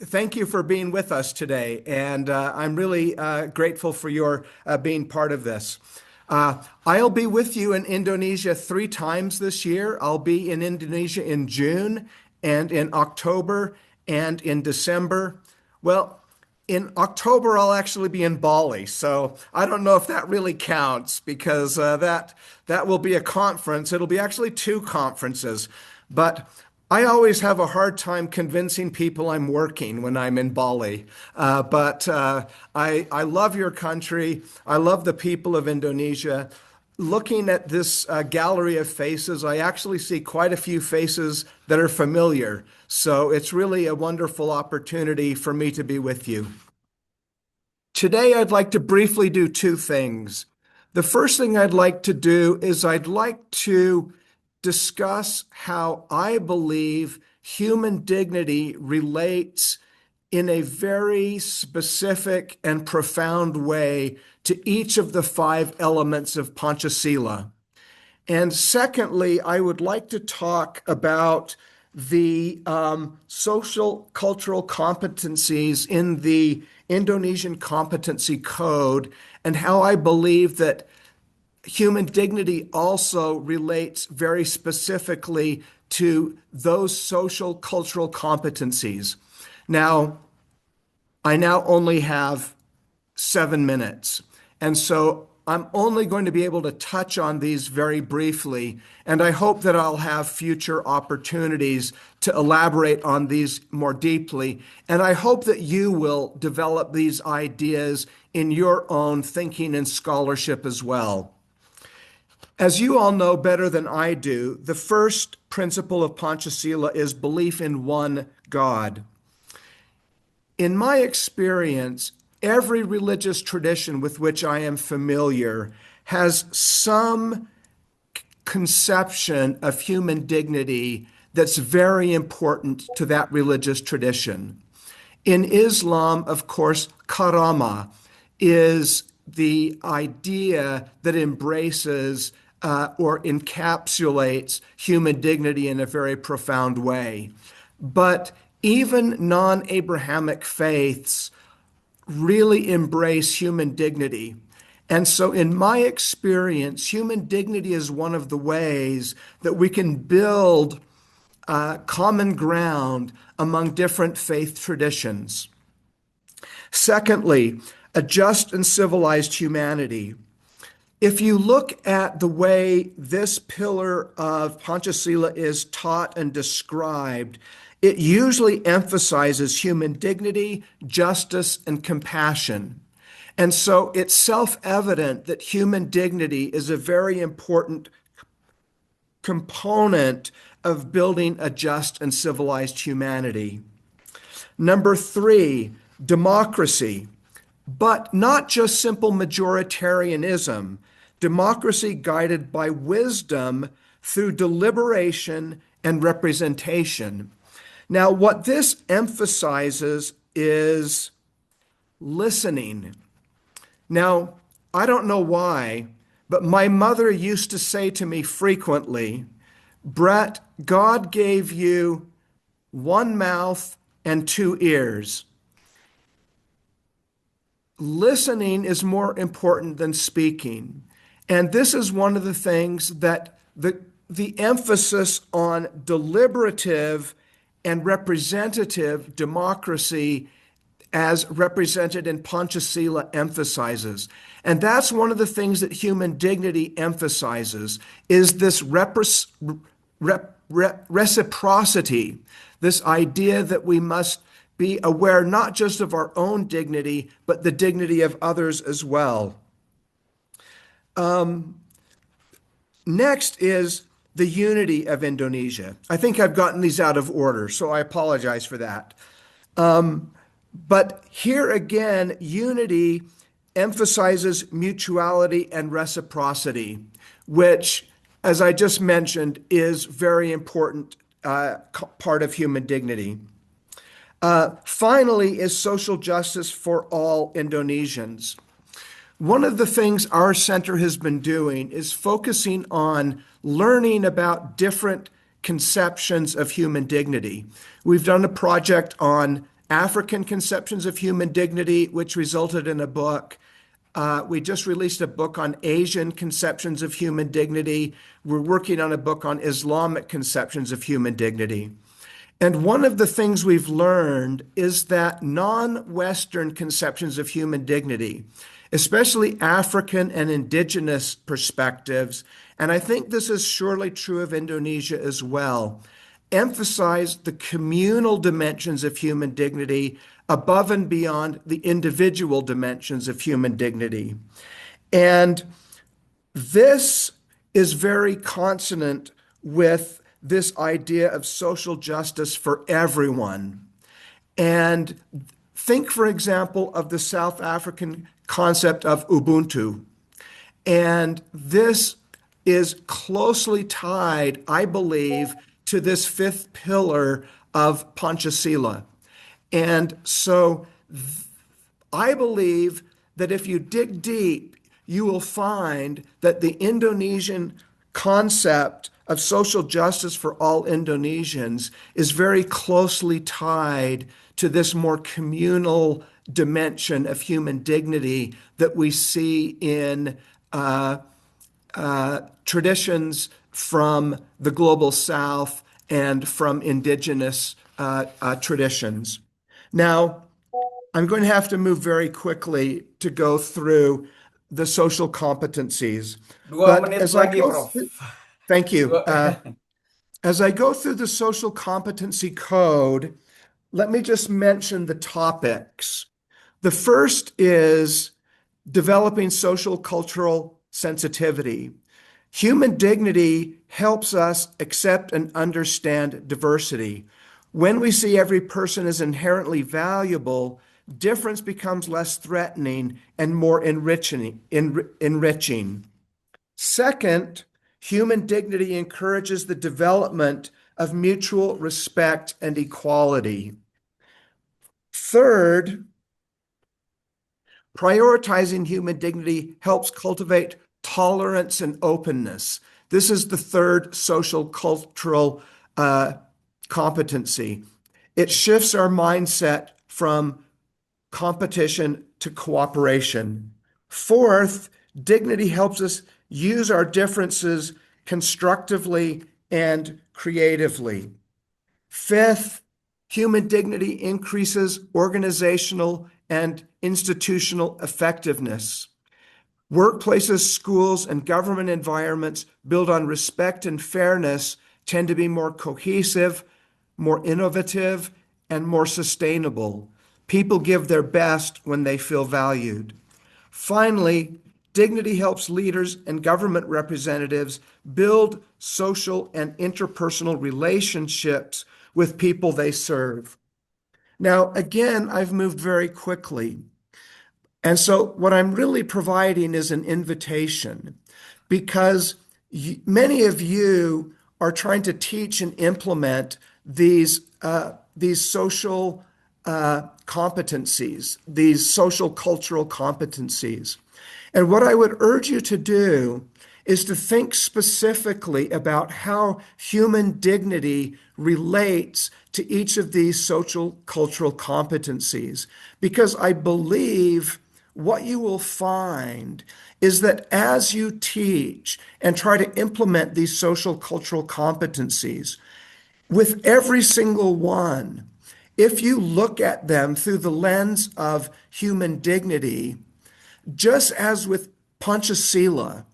Thank you for being with us today, and I'm really grateful for your being part of this. I'll be with you in Indonesia 3 times this year. I'll be in Indonesia in June and in October and in December. Well, in October, I'll actually be in Bali, so I don't know if that really counts because that will be a conference. It'll be actually 2 conferences, but I always have a hard time convincing people I'm working when I'm in Bali. But I love your country. I love the people of Indonesia. Looking at this gallery of faces, I actually see quite a few faces that are familiar. So it's really a wonderful opportunity for me to be with you. Today, I'd like to briefly do 2 things. The first thing I'd like to do is I'd like to discuss how I believe human dignity relates in a very specific and profound way to each of the 5 elements of Panchasila. And secondly, I would like to talk about the social cultural competencies in the Indonesian Competency Code and how I believe that human dignity also relates very specifically to those social cultural competencies. Now, I now only have 7 minutes, and so I'm only going to be able to touch on these very briefly, and I hope that I'll have future opportunities to elaborate on these more deeply, and I hope that you will develop these ideas in your own thinking and scholarship as well. As you all know better than I do, the first principle of Panchasila is belief in one God. In my experience, every religious tradition with which I am familiar has some conception of human dignity that's very important to that religious tradition. In Islam, of course, karama is the idea that embraces or encapsulates human dignity in a very profound way. But even non-Abrahamic faiths really embrace human dignity. And so in my experience, human dignity is one of the ways that we can build common ground among different faith traditions. Secondly, a just and civilized humanity. If you look at the way this pillar of Panchasila is taught and described, it usually emphasizes human dignity, justice, and compassion. And so it's self-evident that human dignity is a very important component of building a just and civilized humanity. Number 3, democracy, but not just simple majoritarianism. Democracy guided by wisdom through deliberation and representation. Now, what this emphasizes is listening. Now, I don't know why, but my mother used to say to me frequently, Brett, God gave you one mouth and two ears. Listening is more important than speaking. And this is one of the things that the emphasis on deliberative and representative democracy as represented in Panchasila emphasizes. And that's one of the things that human dignity emphasizes, is this reciprocity, this idea that we must be aware not just of our own dignity, but the dignity of others as well. Next is the unity of Indonesia. I think I've gotten these out of order, so I apologize for that. But here again, unity emphasizes mutuality and reciprocity, which, as I just mentioned, is very important part of human dignity. Finally is social justice for all Indonesians. One of the things our center has been doing is focusing on learning about different conceptions of human dignity. We've done a project on African conceptions of human dignity, which resulted in a book. We just released a book on Asian conceptions of human dignity. We're working on a book on Islamic conceptions of human dignity. And one of the things we've learned is that non-Western conceptions of human dignity, especially African and indigenous perspectives, and I think this is surely true of Indonesia as well, emphasize the communal dimensions of human dignity above and beyond the individual dimensions of human dignity. And this is very consonant with this idea of social justice for everyone. And think, for example, of the South African concept of Ubuntu. And this is closely tied, I believe, to this fifth pillar of Panchasila. And so I believe that if you dig deep, you will find that the Indonesian concept of social justice for all Indonesians is very closely tied to this more communal dimension of human dignity that we see in traditions from the global South and from indigenous traditions. Now, I'm going to have to move very quickly to go through the social competencies. 2 But menit as I lagi, go Prof. through- Thank you. Dua- As I go through the social competency code, let me just mention the topics. The first is developing social cultural sensitivity. Human dignity helps us accept and understand diversity. When we see every person as inherently valuable, difference becomes less threatening and more enriching. Second, human dignity encourages the development of mutual respect and equality. Third, prioritizing human dignity helps cultivate tolerance and openness. This is the third social cultural competency. It shifts our mindset from competition to cooperation. Fourth, dignity helps us use our differences constructively and creatively. Fifth, human dignity increases organizational and institutional effectiveness. Workplaces, schools, and government environments built on respect and fairness tend to be more cohesive, more innovative, and more sustainable. People give their best when they feel valued. Finally, dignity helps leaders and government representatives build social and interpersonal relationships with people they serve. Now, again, I've moved very quickly. And so what I'm really providing is an invitation, because many of you are trying to teach and implement these social competencies, these social cultural competencies. And what I would urge you to do is to think specifically about how human dignity relates to each of these social cultural competencies. Because I believe what you will find is that as you teach and try to implement these social cultural competencies, with every single one, if you look at them through the lens of human dignity, just as with Panchasila,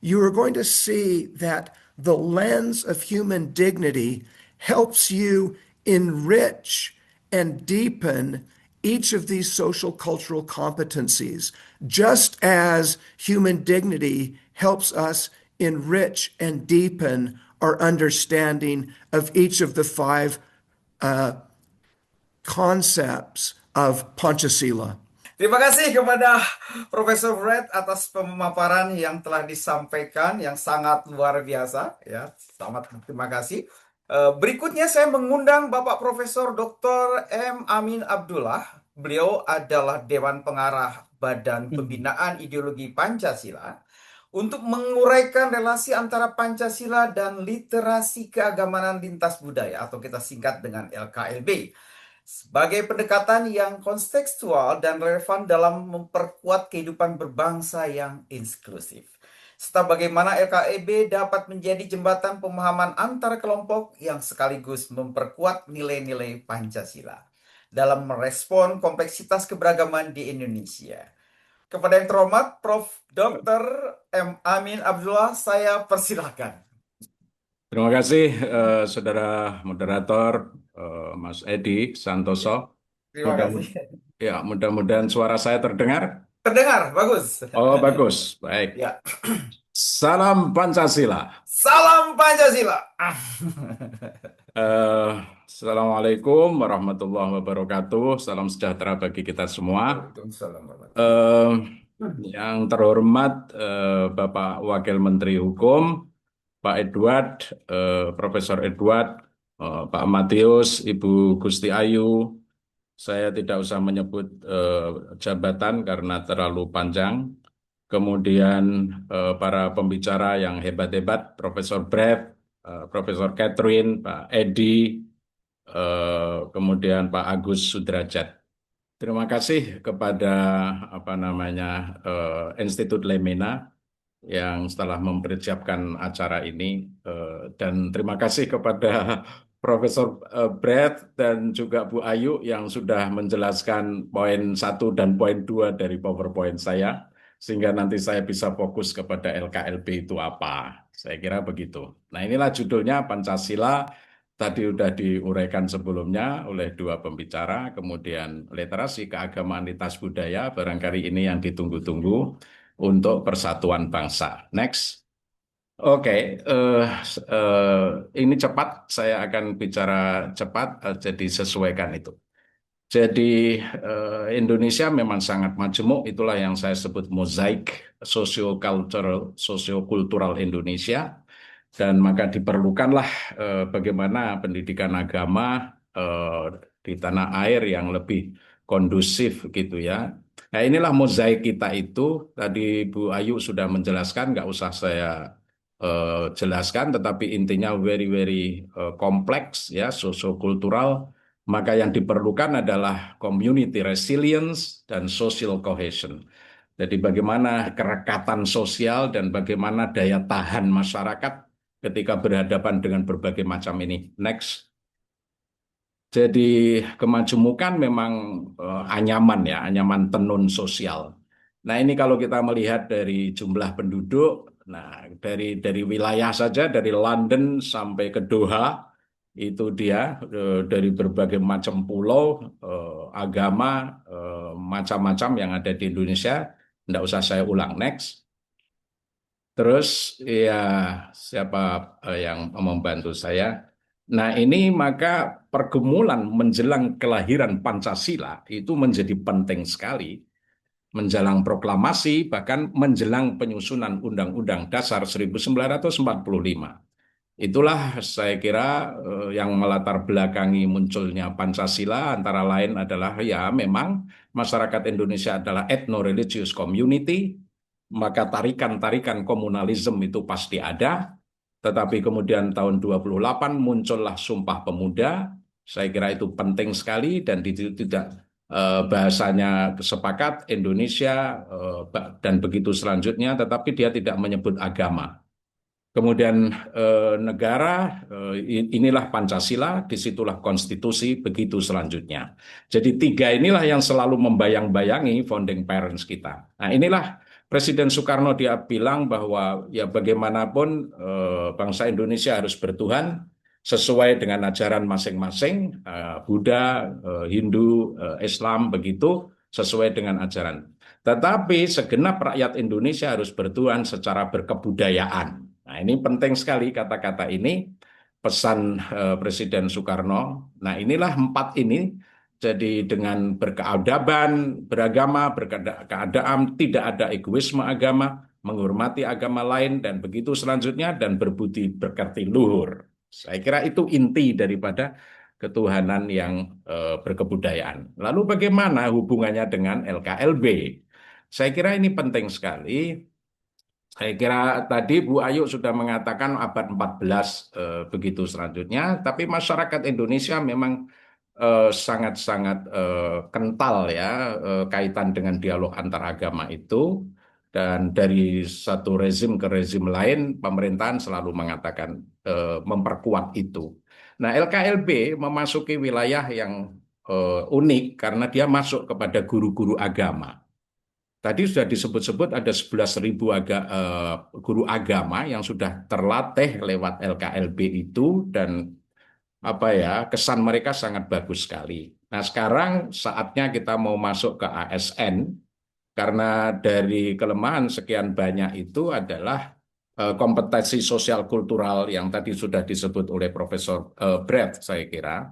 you are going to see that the lens of human dignity helps you enrich and deepen each of these social cultural competencies, just as human dignity helps us enrich and deepen our understanding of each of the five concepts of Panchasila. Terima kasih kepada Profesor Brad atas pemaparan yang telah disampaikan yang sangat luar biasa ya. Selamat terima kasih. Berikutnya saya mengundang Bapak Profesor Dr. M. Amin Abdullah. Beliau adalah Dewan Pengarah Badan Pembinaan Ideologi Pancasila untuk menguraikan relasi antara Pancasila dan literasi keagamaan lintas budaya atau kita singkat dengan LKLB. Sebagai pendekatan yang kontekstual dan relevan dalam memperkuat kehidupan berbangsa yang inklusif. Serta bagaimana LKEB dapat menjadi jembatan pemahaman antar kelompok yang sekaligus memperkuat nilai-nilai Pancasila dalam merespon kompleksitas keberagaman di Indonesia. Kepada yang terhormat Prof. Dr. M. Amin Abdullah, saya persilahkan. Terima kasih, Saudara Moderator, Mas Edi Santoso. Terima kasih. Ya, mudah-mudahan suara saya terdengar. Terdengar, bagus. Oh, bagus. Baik. Ya. Salam Pancasila. Salam Pancasila. Assalamualaikum warahmatullahi wabarakatuh. Salam sejahtera bagi kita semua. Yang terhormat Bapak Wakil Menteri Hukum, Pak Edward, Profesor Edward, Pak Matius, Ibu Gusti Ayu. Saya tidak usah menyebut jabatan karena terlalu panjang. Kemudian para pembicara yang hebat-hebat, Profesor Brad, Profesor Catherine, Pak Edi, kemudian Pak Agus Sudrajat. Terima kasih kepada Institut Lemena yang telah mempersiapkan acara ini, dan terima kasih kepada Profesor Brad dan juga Bu Ayu yang sudah menjelaskan poin 1 dan poin 2 dari PowerPoint saya, sehingga nanti saya bisa fokus kepada LKLB itu apa. Saya kira begitu. Nah, inilah judulnya Pancasila. Tadi sudah diuraikan sebelumnya oleh dua pembicara, kemudian literasi keagamaan lintas budaya, barangkali ini yang ditunggu-tunggu untuk persatuan bangsa. Next. Oke, ini cepat, saya akan bicara cepat, jadi sesuaikan itu. Jadi Indonesia memang sangat majemuk, itulah yang saya sebut mozaik sosiokultural Indonesia. Dan maka diperlukanlah bagaimana pendidikan agama di tanah air yang lebih kondusif gitu ya. Nah, inilah mozaik kita itu. Tadi Bu Ayu sudah menjelaskan, nggak usah saya jelaskan, tetapi intinya very kompleks ya, sosiokultural. Maka yang diperlukan adalah community resilience dan social cohesion. Jadi bagaimana kerekatan sosial dan bagaimana daya tahan masyarakat ketika berhadapan dengan berbagai macam ini. Next. Jadi kemajemukan memang anyaman ya, anyaman tenun sosial. Nah, ini kalau kita melihat dari jumlah penduduk, nah dari wilayah saja, dari London sampai ke Doha, itu dia dari berbagai macam pulau, agama, macam-macam yang ada di Indonesia. Tidak usah saya ulang. Next. Terus ya siapa yang membantu saya? Nah, ini maka pergumulan menjelang kelahiran Pancasila itu menjadi penting sekali. menjelang proklamasi, bahkan menjelang penyusunan Undang-Undang Dasar 1945. Itulah saya kira yang melatar belakangi munculnya Pancasila, antara lain adalah ya memang masyarakat Indonesia adalah ethno-religious community, maka tarikan-tarikan komunalisme itu pasti ada, tetapi kemudian tahun 28 muncullah Sumpah Pemuda. Saya kira itu penting sekali dan tidak bahasanya sepakat Indonesia dan begitu selanjutnya, tetapi dia tidak menyebut agama. Kemudian negara, inilah Pancasila, disitulah konstitusi, begitu selanjutnya. Jadi tiga inilah yang selalu membayang-bayangi founding parents kita. Nah inilah Presiden Soekarno dia bilang bahwa ya bagaimanapun bangsa Indonesia harus bertuhan sesuai dengan ajaran masing-masing, Buddha, Hindu, Islam, begitu sesuai dengan ajaran. Tetapi segenap rakyat Indonesia harus bertuhan secara berkebudayaan. Nah, ini penting sekali kata-kata ini, pesan Presiden Soekarno. Nah, inilah empat ini. Jadi dengan berkeadaban, beragama, berkeadaan, tidak ada egoisme agama, menghormati agama lain, dan begitu selanjutnya, dan berbudi pekerti luhur. Saya kira itu inti daripada ketuhanan yang berkebudayaan. Lalu bagaimana hubungannya dengan LKLB? Saya kira ini penting sekali. Saya kira tadi Bu Ayu sudah mengatakan abad 14 begitu selanjutnya, tapi masyarakat Indonesia memang sangat-sangat kental ya kaitan dengan dialog antar agama itu, dan dari satu rezim ke rezim lain pemerintahan selalu mengatakan memperkuat itu. Nah, LKLB memasuki wilayah yang unik karena dia masuk kepada guru-guru agama. Tadi sudah disebut-sebut ada 11.000 guru agama yang sudah terlatih lewat LKLB itu, dan apa ya, kesan mereka sangat bagus sekali. Nah, sekarang saatnya kita mau masuk ke ASN, karena dari kelemahan sekian banyak itu adalah kompetensi sosial kultural yang tadi sudah disebut oleh Profesor Brett, saya kira.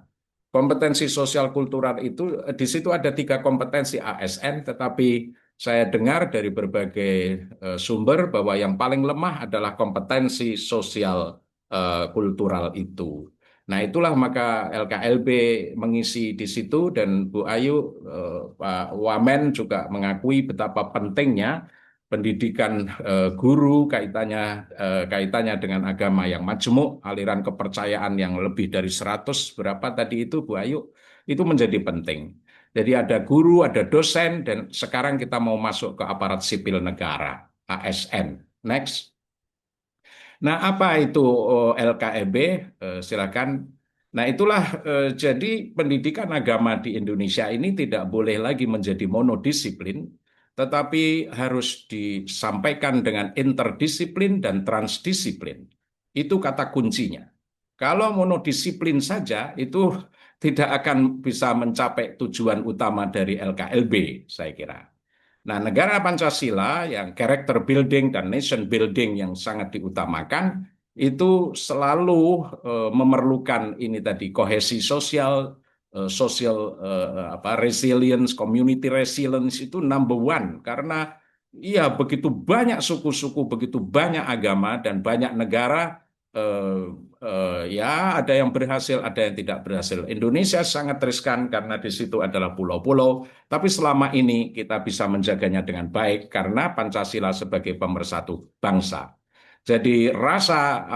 Kompetensi sosial kultural itu, di situ ada 3 kompetensi ASN, tetapi saya dengar dari berbagai sumber bahwa yang paling lemah adalah kompetensi sosial kultural itu. Nah, itulah maka LKLB mengisi di situ, dan Bu Ayu, Pak Wamen juga mengakui betapa pentingnya pendidikan guru, kaitannya dengan agama yang majemuk, aliran kepercayaan yang lebih dari 100 berapa tadi itu Bu Ayu, itu menjadi penting. Jadi ada guru, ada dosen, dan sekarang kita mau masuk ke aparat sipil negara, ASN. Next. Nah, apa itu LKEB? Silakan. Nah, itulah jadi pendidikan agama di Indonesia ini tidak boleh lagi menjadi monodisiplin, tetapi harus disampaikan dengan interdisiplin dan transdisiplin. Itu kata kuncinya. Kalau monodisiplin saja, itu tidak akan bisa mencapai tujuan utama dari LKLB, saya kira. Nah, negara Pancasila yang character building dan nation building yang sangat diutamakan, itu selalu memerlukan ini tadi, kohesi sosial, resilience, community resilience itu number one, karena ya begitu banyak suku-suku, begitu banyak agama, dan banyak negara, ya ada yang berhasil, ada yang tidak berhasil. Indonesia sangat riskan karena di situ adalah pulau-pulau, tapi selama ini kita bisa menjaganya dengan baik karena Pancasila sebagai pemersatu bangsa. Jadi rasa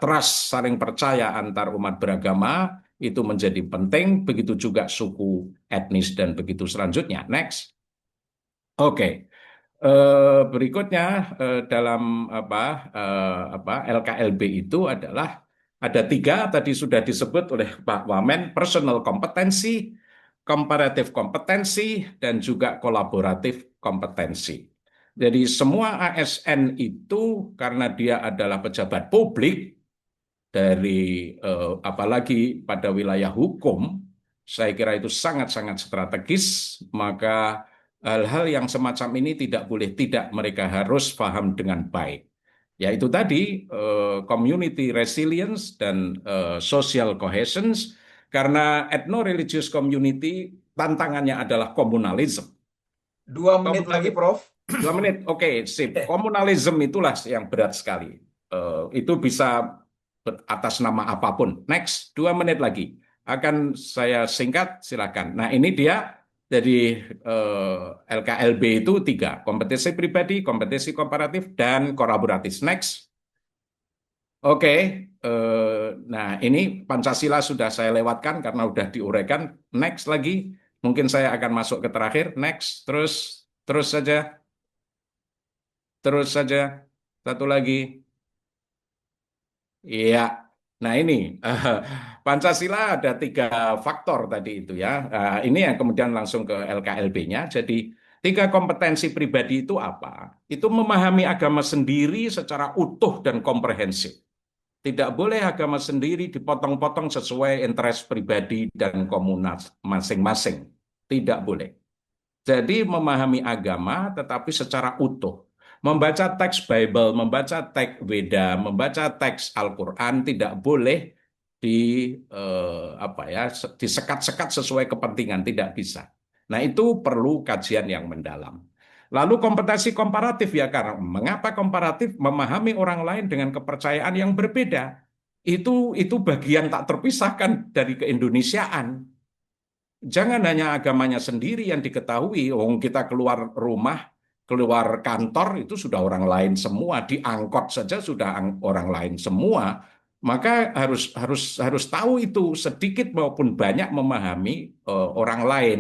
trust, saling percaya antar umat beragama itu menjadi penting, begitu juga suku, etnis, dan begitu selanjutnya. Next. Oke. Berikutnya dalam LKLB itu adalah ada 3 tadi sudah disebut oleh Pak Wamen: personal kompetensi, comparative kompetensi, dan juga kolaboratif kompetensi. Jadi semua ASN itu karena dia adalah pejabat publik dari apalagi pada wilayah hukum, saya kira itu sangat-sangat strategis, maka hal-hal yang semacam ini tidak boleh tidak mereka harus paham dengan baik. Yaitu tadi community resilience dan social cohesion, karena ethno-religious community tantangannya adalah komunalisme. 2 menit lagi, Prof. 2 menit, oke, sip. Komunalisme itulah yang berat sekali. Itu bisa atas nama apapun. Next, 2 menit lagi. Akan saya singkat, silakan. Nah, ini dia. Jadi LKLB itu 3, kompetensi pribadi, kompetensi komparatif, dan kolaboratif. Next. Oke, nah ini Pancasila sudah saya lewatkan karena udah diuraikan. Next lagi, mungkin saya akan masuk ke terakhir. Next, terus saja. Satu lagi. Iya, nah ini Pancasila ada 3 faktor tadi itu ya. Ini yang kemudian langsung ke LKLB-nya. Jadi 3 kompetensi pribadi itu apa? Itu memahami agama sendiri secara utuh dan komprehensif. Tidak boleh agama sendiri dipotong-potong sesuai interest pribadi dan komunal masing-masing. Tidak boleh. Jadi memahami agama tetapi secara utuh. Membaca teks Bible, membaca teks Weda, membaca teks Al-Quran tidak boleh di disekat-sekat sesuai kepentingan, tidak bisa. Nah, itu perlu kajian yang mendalam. Lalu kompetensi komparatif ya, karena mengapa komparatif? Memahami orang lain dengan kepercayaan yang berbeda. Itu bagian tak terpisahkan dari keindonesiaan. Jangan hanya agamanya sendiri yang diketahui. Kita keluar rumah, keluar kantor itu sudah orang lain semua. Di angkot saja sudah orang lain semua. Maka harus tahu itu sedikit maupun banyak memahami orang lain.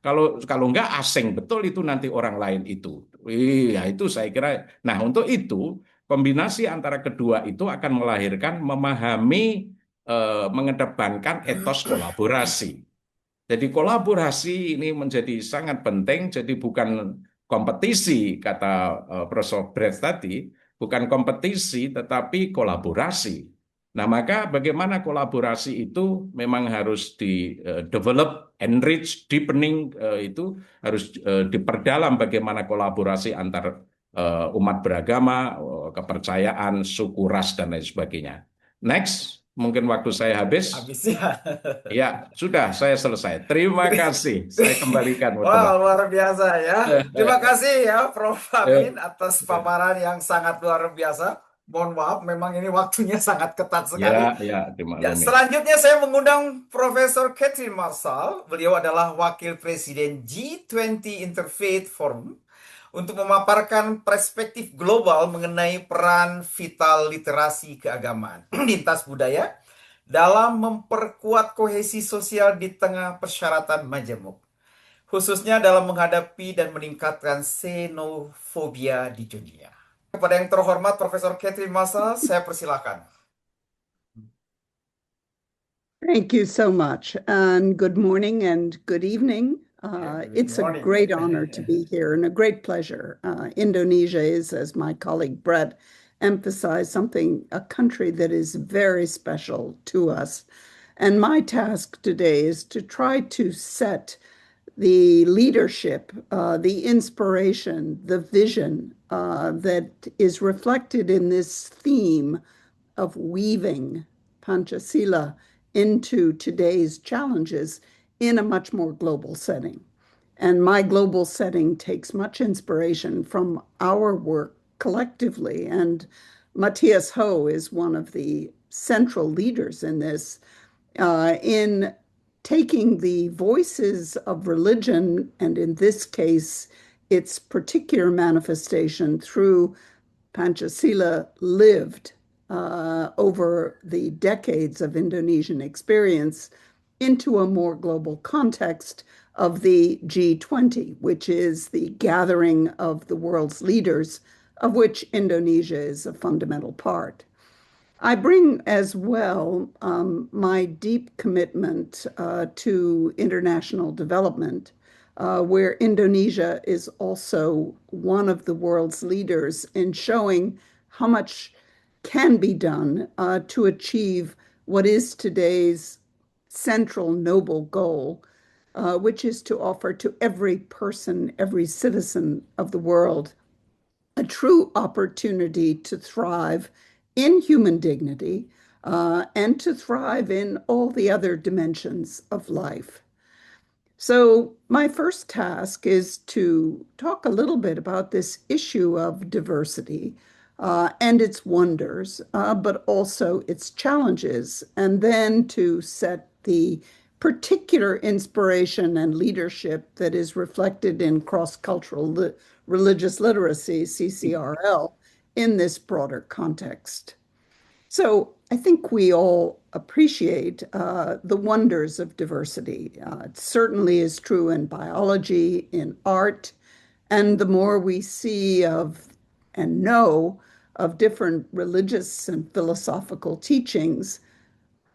Kalau enggak asing betul itu nanti orang lain itu. Iya itu saya kira. Nah untuk itu kombinasi antara kedua itu akan melahirkan memahami, mengedepankan etos kolaborasi. Jadi kolaborasi ini menjadi sangat penting, jadi bukan kompetisi, kata Profesor Brett tadi, bukan kompetisi tetapi kolaborasi. Nah, maka bagaimana kolaborasi itu memang harus di-develop, enrich, deepening, itu harus diperdalam bagaimana kolaborasi antar umat beragama, kepercayaan, suku, ras, dan lain sebagainya. Next, mungkin waktu saya habis. Habis ya. Ya, sudah, saya selesai. Terima kasih. Saya kembalikan. Wah, luar biasa ya. Terima kasih ya, Prof. Amin, atas paparan yang sangat luar biasa. Mohon maaf, memang ini waktunya sangat ketat sekali. Ya, Ya, selanjutnya saya mengundang Profesor Catherine Marshall. Beliau adalah Wakil Presiden G20 Interfaith Forum untuk memaparkan perspektif global mengenai peran vital literasi keagamaan, lintas budaya, dalam memperkuat kohesi sosial di tengah persyaratan majemuk, khususnya dalam menghadapi dan meningkatkan xenofobia di dunia. Kepada yang terhormat Profesor Catherine Marshall, saya persilakan. Thank you so much, and good morning and good evening. It's a great honor to be here and a great pleasure. Indonesia is, as my colleague Brett emphasized, a country that is very special to us. And my task today is to try to set the leadership, the inspiration, the vision that is reflected in this theme of weaving Pancasila into today's challenges in a much more global setting. And my global setting takes much inspiration from our work collectively. And Matthias Ho is one of the central leaders in this, in taking the voices of religion, and in this case, its particular manifestation through Pancasila lived over the decades of Indonesian experience into a more global context of the G20, which is the gathering of the world's leaders, of which Indonesia is a fundamental part. I bring as well my deep commitment to international development, where Indonesia is also one of the world's leaders in showing how much can be done to achieve what is today's central noble goal, which is to offer to every person, every citizen of the world, a true opportunity to thrive in human dignity and to thrive in all the other dimensions of life. So my first task is to talk a little bit about this issue of diversity and its wonders, but also its challenges, and then to set the particular inspiration and leadership that is reflected in cross-cultural religious literacy, CCRL, in this broader context. So I think we all appreciate the wonders of diversity. It certainly is true in biology, in art, and the more we see of and know of different religious and philosophical teachings,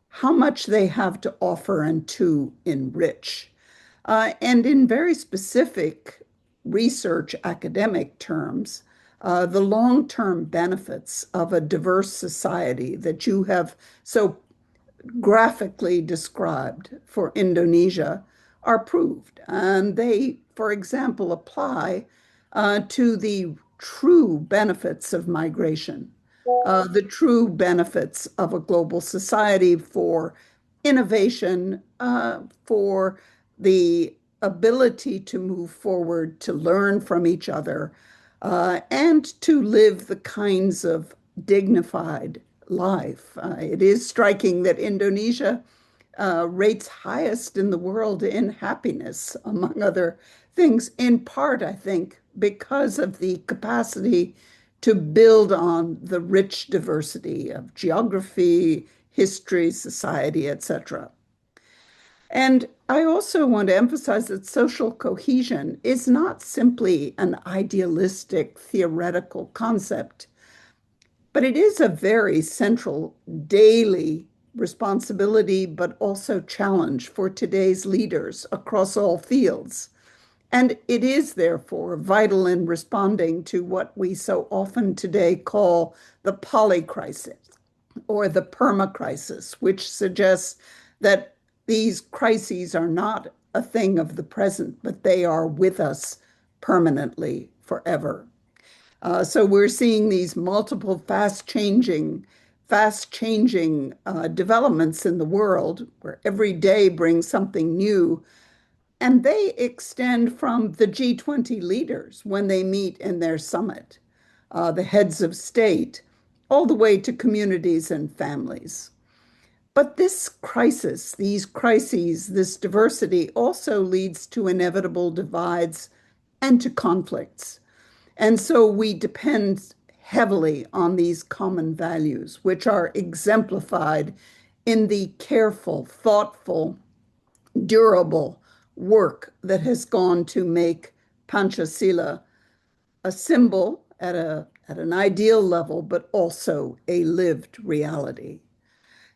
how much they have to offer and to enrich. And in very specific research academic terms, the long-term benefits of a diverse society that you have so graphically described for Indonesia are proved. And they, for example, apply to the true benefits of migration, the true benefits of a global society for innovation, for the ability to move forward, to learn from each other, and to live the kinds of dignified life. It is striking that Indonesia rates highest in the world in happiness, among other things, in part, I think, because of the capacity to build on the rich diversity of geography, history, society, etc. And I also want to emphasize that social cohesion is not simply an idealistic theoretical concept, but it is a very central daily responsibility, but also challenge for today's leaders across all fields. And it is therefore vital in responding to what we so often today call the polycrisis or the permacrisis, which suggests that these crises are not a thing of the present, but they are with us permanently forever. So we're seeing these multiple fast-changing developments in the world where every day brings something new. And they extend from the G20 leaders when they meet in their summit, the heads of state, all the way to communities and families. But this crisis, these crises, this diversity also leads to inevitable divides and to conflicts. And so we depend heavily on these common values, which are exemplified in the careful, thoughtful, durable work that has gone to make Panchasila a symbol at an ideal level, but also a lived reality.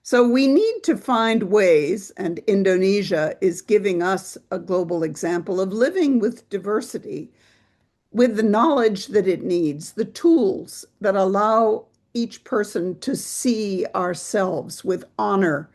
So we need to find ways, and Indonesia is giving us a global example of living with diversity, with the knowledge that it needs, the tools that allow each person to see ourselves with honor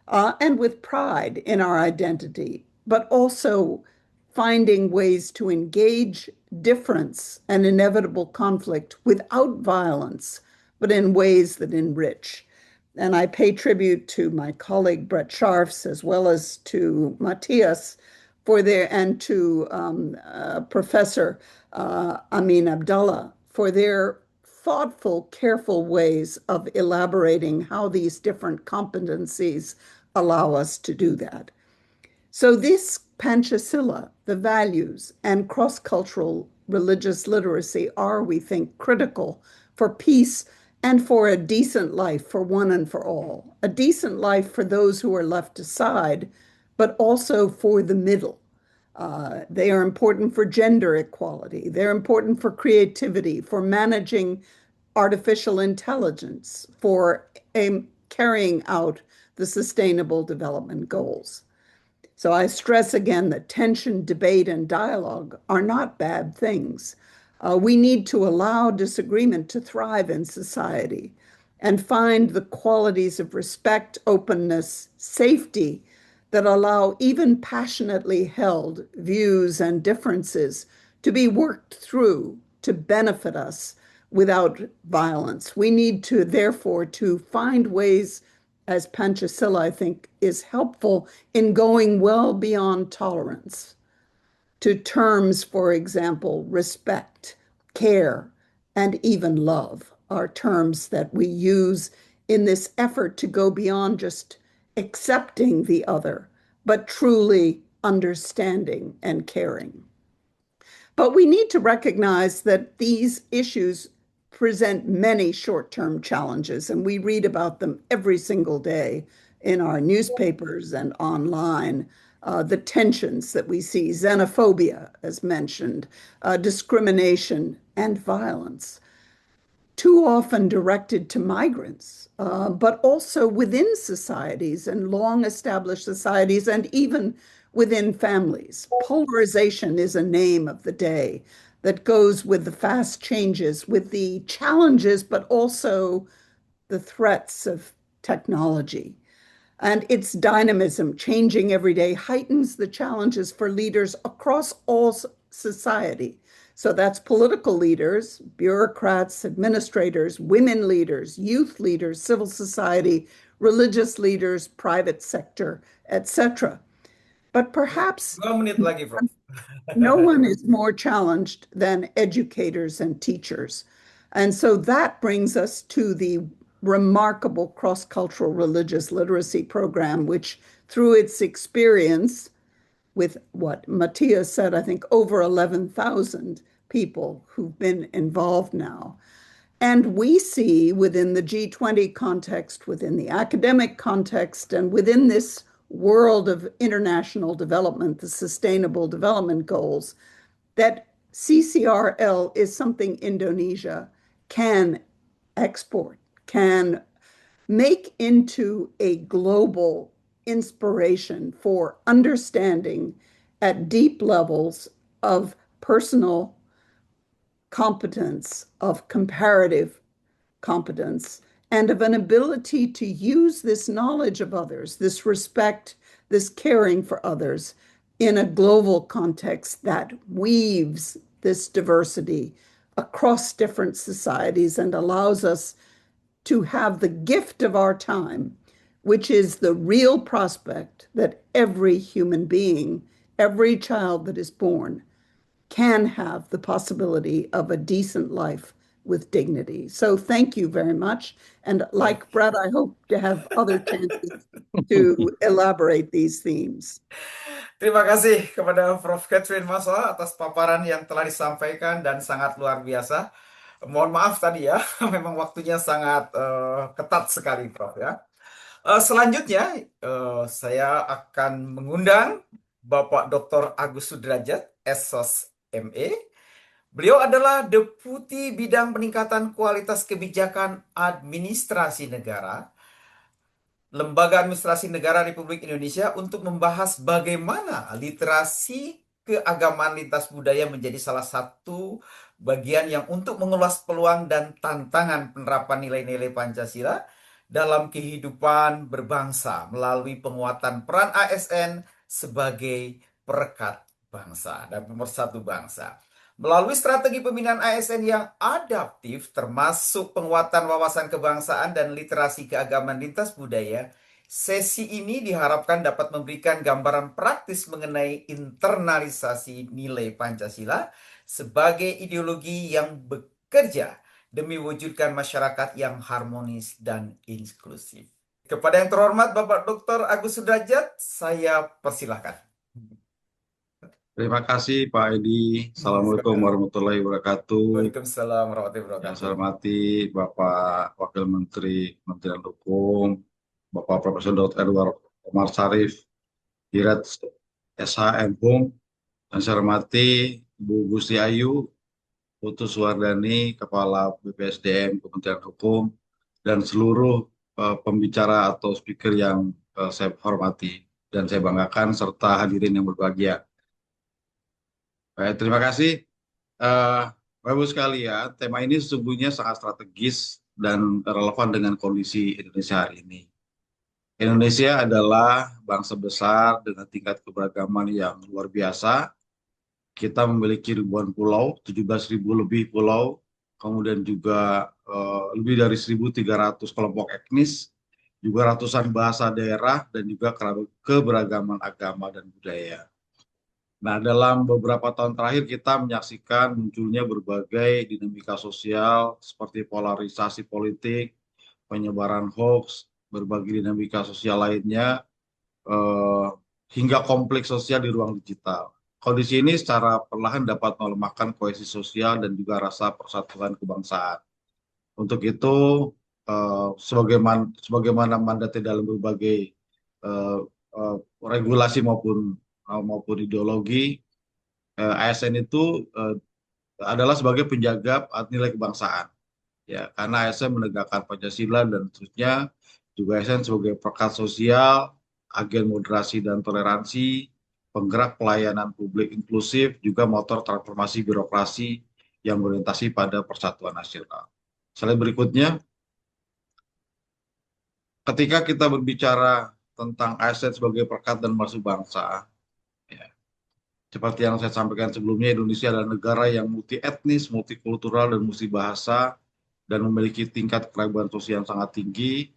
and with pride in our identity, but also finding ways to engage difference and inevitable conflict without violence, but in ways that enrich. And I pay tribute to my colleague Brett Scharfs, as well as to Matthias and to Professor Amin Abdallah for their thoughtful, careful ways of elaborating how these different competencies allow us to do that. So this Panchasila, the values, and cross-cultural religious literacy are, we think, critical for peace and for a decent life for one and for all. A decent life for those who are left aside, but also for the middle. They are important for gender equality. They're important for creativity, for managing artificial intelligence, for carrying out the Sustainable Development Goals. So I stress again that tension, debate, and dialogue are not bad things. We need to allow disagreement to thrive in society and find the qualities of respect, openness, safety that allow even passionately held views and differences to be worked through to benefit us without violence. We need to, therefore, to find ways as Panchasila, I think, is helpful in going well beyond tolerance to terms, for example, respect, care, and even love are terms that we use in this effort to go beyond just accepting the other, but truly understanding and caring. But we need to recognize that these issues present many short-term challenges, and we read about them every single day in our newspapers and online. The tensions that we see, xenophobia, as mentioned, discrimination and violence, too often directed to migrants, but also within societies and long-established societies and even within families. Polarization is a name of the day that goes with the fast changes, with the challenges, but also the threats of technology. And its dynamism, changing every day, heightens the challenges for leaders across all society. So that's political leaders, bureaucrats, administrators, women leaders, youth leaders, civil society, religious leaders, private sector, etc. But perhaps 2 menit lagi, Prof. no one is more challenged than educators and teachers. And so that brings us to the remarkable cross-cultural religious literacy program, which through its experience with what Matthias said, I think over 11,000 people who've been involved now. And we see within the G20 context, within the academic context, and within this world of international development, the Sustainable Development Goals, that CCRL is something Indonesia can export, can make into a global inspiration for understanding at deep levels of personal competence, of comparative competence, and of an ability to use this knowledge of others, this respect, this caring for others in a global context that weaves this diversity across different societies and allows us to have the gift of our time, which is the real prospect that every human being, every child that is born, can have the possibility of a decent life with dignity. So thank you very much. And like Brett, I hope to have other chances to elaborate these themes. Terima kasih kepada Prof. Catherine Massa atas paparan yang telah disampaikan dan sangat luar biasa. Mohon maaf tadi ya, memang waktunya sangat ketat sekali, Prof. Ya. Selanjutnya, saya akan mengundang Bapak Dr. Agus Sudrajat, SOS ME. Beliau adalah Deputi Bidang Peningkatan Kualitas Kebijakan Administrasi Negara, Lembaga Administrasi Negara Republik Indonesia, untuk membahas bagaimana literasi keagamaan lintas budaya menjadi salah satu bagian yang untuk mengulas peluang dan tantangan penerapan nilai-nilai Pancasila dalam kehidupan berbangsa melalui penguatan peran ASN sebagai perekat bangsa dan pemersatu bangsa. Melalui strategi pembinaan ASN yang adaptif, termasuk penguatan wawasan kebangsaan dan literasi keagamaan lintas budaya, sesi ini diharapkan dapat memberikan gambaran praktis mengenai internalisasi nilai Pancasila sebagai ideologi yang bekerja demi wujudkan masyarakat yang harmonis dan inklusif. Kepada yang terhormat Bapak Dr. Agus Sudrajat, saya persilahkan. Terima kasih Pak Edi. Assalamualaikum warahmatullahi wabarakatuh. Waalaikumsalam warahmatullahi Yang wabarakatuh. saya hormati Bapak Wakil Menteri Kementerian Hukum, Bapak Profesor Dr. Edward Omar Syarif, Dirut SHM Hum, dan saya hormati Bu Gusti Ayu, Putu Suwardani, Kepala BPSDM Kementerian Hukum, dan seluruh pembicara atau speaker yang saya hormati dan saya banggakan, serta hadirin yang berbahagia. Baik, terima kasih. Bapak Ibu sekalian, tema ini sesungguhnya sangat strategis dan relevan dengan kondisi Indonesia hari ini. Indonesia adalah bangsa besar dengan tingkat keberagaman yang luar biasa. Kita memiliki ribuan pulau, 17.000 lebih pulau, kemudian juga lebih dari 1.300 kelompok etnis, juga ratusan bahasa daerah, dan juga keberagaman agama dan budaya. Nah, dalam beberapa tahun terakhir kita menyaksikan munculnya berbagai dinamika sosial seperti polarisasi politik, penyebaran hoax, berbagai dinamika sosial lainnya, eh, hingga konflik sosial di ruang digital. Kondisi ini secara perlahan dapat melemahkan kohesi sosial dan juga rasa persatuan kebangsaan. Untuk itu, sebagaimana mandatnya dalam berbagai regulasi maupun ideologi, ASN itu adalah sebagai penjaga nilai kebangsaan. Ya, karena ASN menegakkan Pancasila dan seterusnya, juga ASN sebagai perekat sosial, agen moderasi dan toleransi, penggerak pelayanan publik inklusif, juga motor transformasi birokrasi yang berorientasi pada persatuan nasional. Slide berikutnya, ketika kita berbicara tentang ASN sebagai perekat dan pemersatu bangsa, ya, seperti yang saya sampaikan sebelumnya, Indonesia adalah negara yang multi etnis, multikultural, dan multibahasa, dan memiliki tingkat keragaman sosial yang sangat tinggi.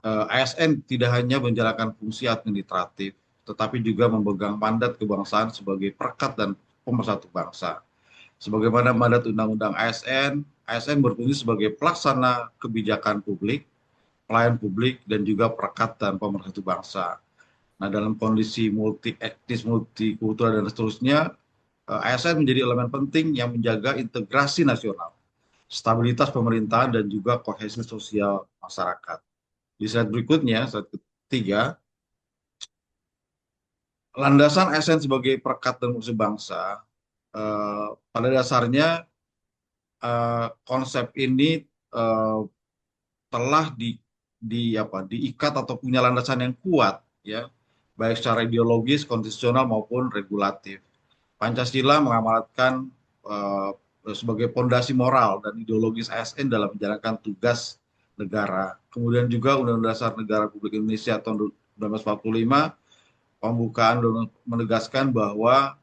ASN tidak hanya menjalankan fungsi administratif, tetapi juga memegang mandat kebangsaan sebagai perekat dan pemersatu bangsa. Sebagaimana mandat Undang-Undang ASN berfungsi sebagai pelaksana kebijakan publik, pelayan publik, dan juga perekat dan pemersatu bangsa. Nah, dalam kondisi multi etnis, multikultural, dan seterusnya, ASN menjadi elemen penting yang menjaga integrasi nasional, stabilitas pemerintahan, dan juga kohesi sosial masyarakat. Di slide berikutnya, slide ketiga, landasan ASN sebagai perekat dan pemersatu bangsa, pada dasarnya konsep ini telah diikat atau punya landasan yang kuat, ya, baik secara ideologis, konstitusional maupun regulatif. Pancasila mengamanatkan sebagai pondasi moral dan ideologis ASN dalam menjalankan tugas negara. Kemudian juga Undang-Undang Dasar Negara Republik Indonesia tahun 1945 pembukaan menegaskan bahwa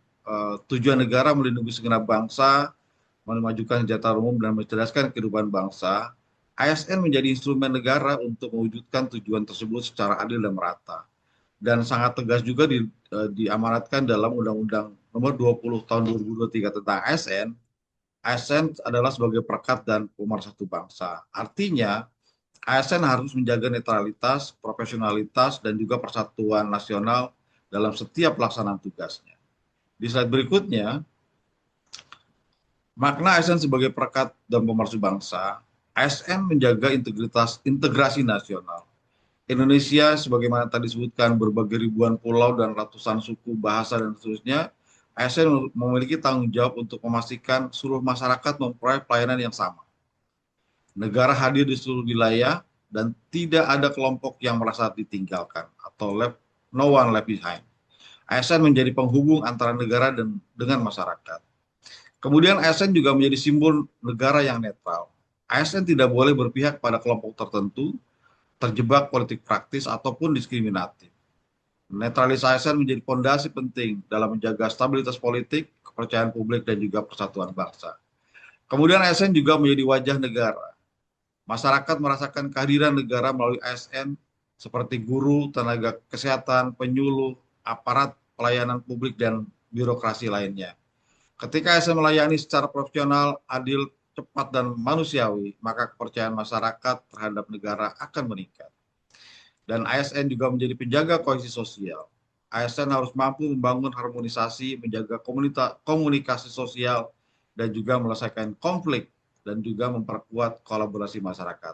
tujuan negara melindungi segenap bangsa, memajukan kesejahteraan umum, dan mencerdaskan kehidupan bangsa. ASN menjadi instrumen negara untuk mewujudkan tujuan tersebut secara adil dan merata. Dan sangat tegas juga diamanatkan dalam Undang-Undang Nomor 20 Tahun 2023 tentang ASN. ASN adalah sebagai perekat dan pemersatu bangsa. Artinya, ASN harus menjaga netralitas, profesionalitas, dan juga persatuan nasional dalam setiap pelaksanaan tugasnya. Di slide berikutnya, makna ASN sebagai perekat dan pemersatu bangsa, ASN menjaga integrasi nasional. Indonesia, sebagaimana tadi disebutkan, berbagai ribuan pulau dan ratusan suku, bahasa, dan seterusnya. ASN memiliki tanggung jawab untuk memastikan seluruh masyarakat memperoleh pelayanan yang sama. Negara hadir di seluruh wilayah dan tidak ada kelompok yang merasa ditinggalkan atau no one left behind. ASN menjadi penghubung antara negara dengan masyarakat. Kemudian ASN juga menjadi simbol negara yang netral. ASN tidak boleh berpihak pada kelompok tertentu, terjebak politik praktis ataupun diskriminatif. Netralitas ASN menjadi fondasi penting dalam menjaga stabilitas politik, kepercayaan publik, dan juga persatuan bangsa. Kemudian ASN juga menjadi wajah negara. Masyarakat merasakan kehadiran negara melalui ASN seperti guru, tenaga kesehatan, penyuluh, aparat pelayanan publik, dan birokrasi lainnya. Ketika ASN melayani secara profesional, adil, cepat, dan manusiawi, maka kepercayaan masyarakat terhadap negara akan meningkat. Dan ASN juga menjadi penjaga kohesi sosial. ASN harus mampu membangun harmonisasi, menjaga komunikasi sosial, dan juga menyelesaikan konflik, dan juga memperkuat kolaborasi masyarakat.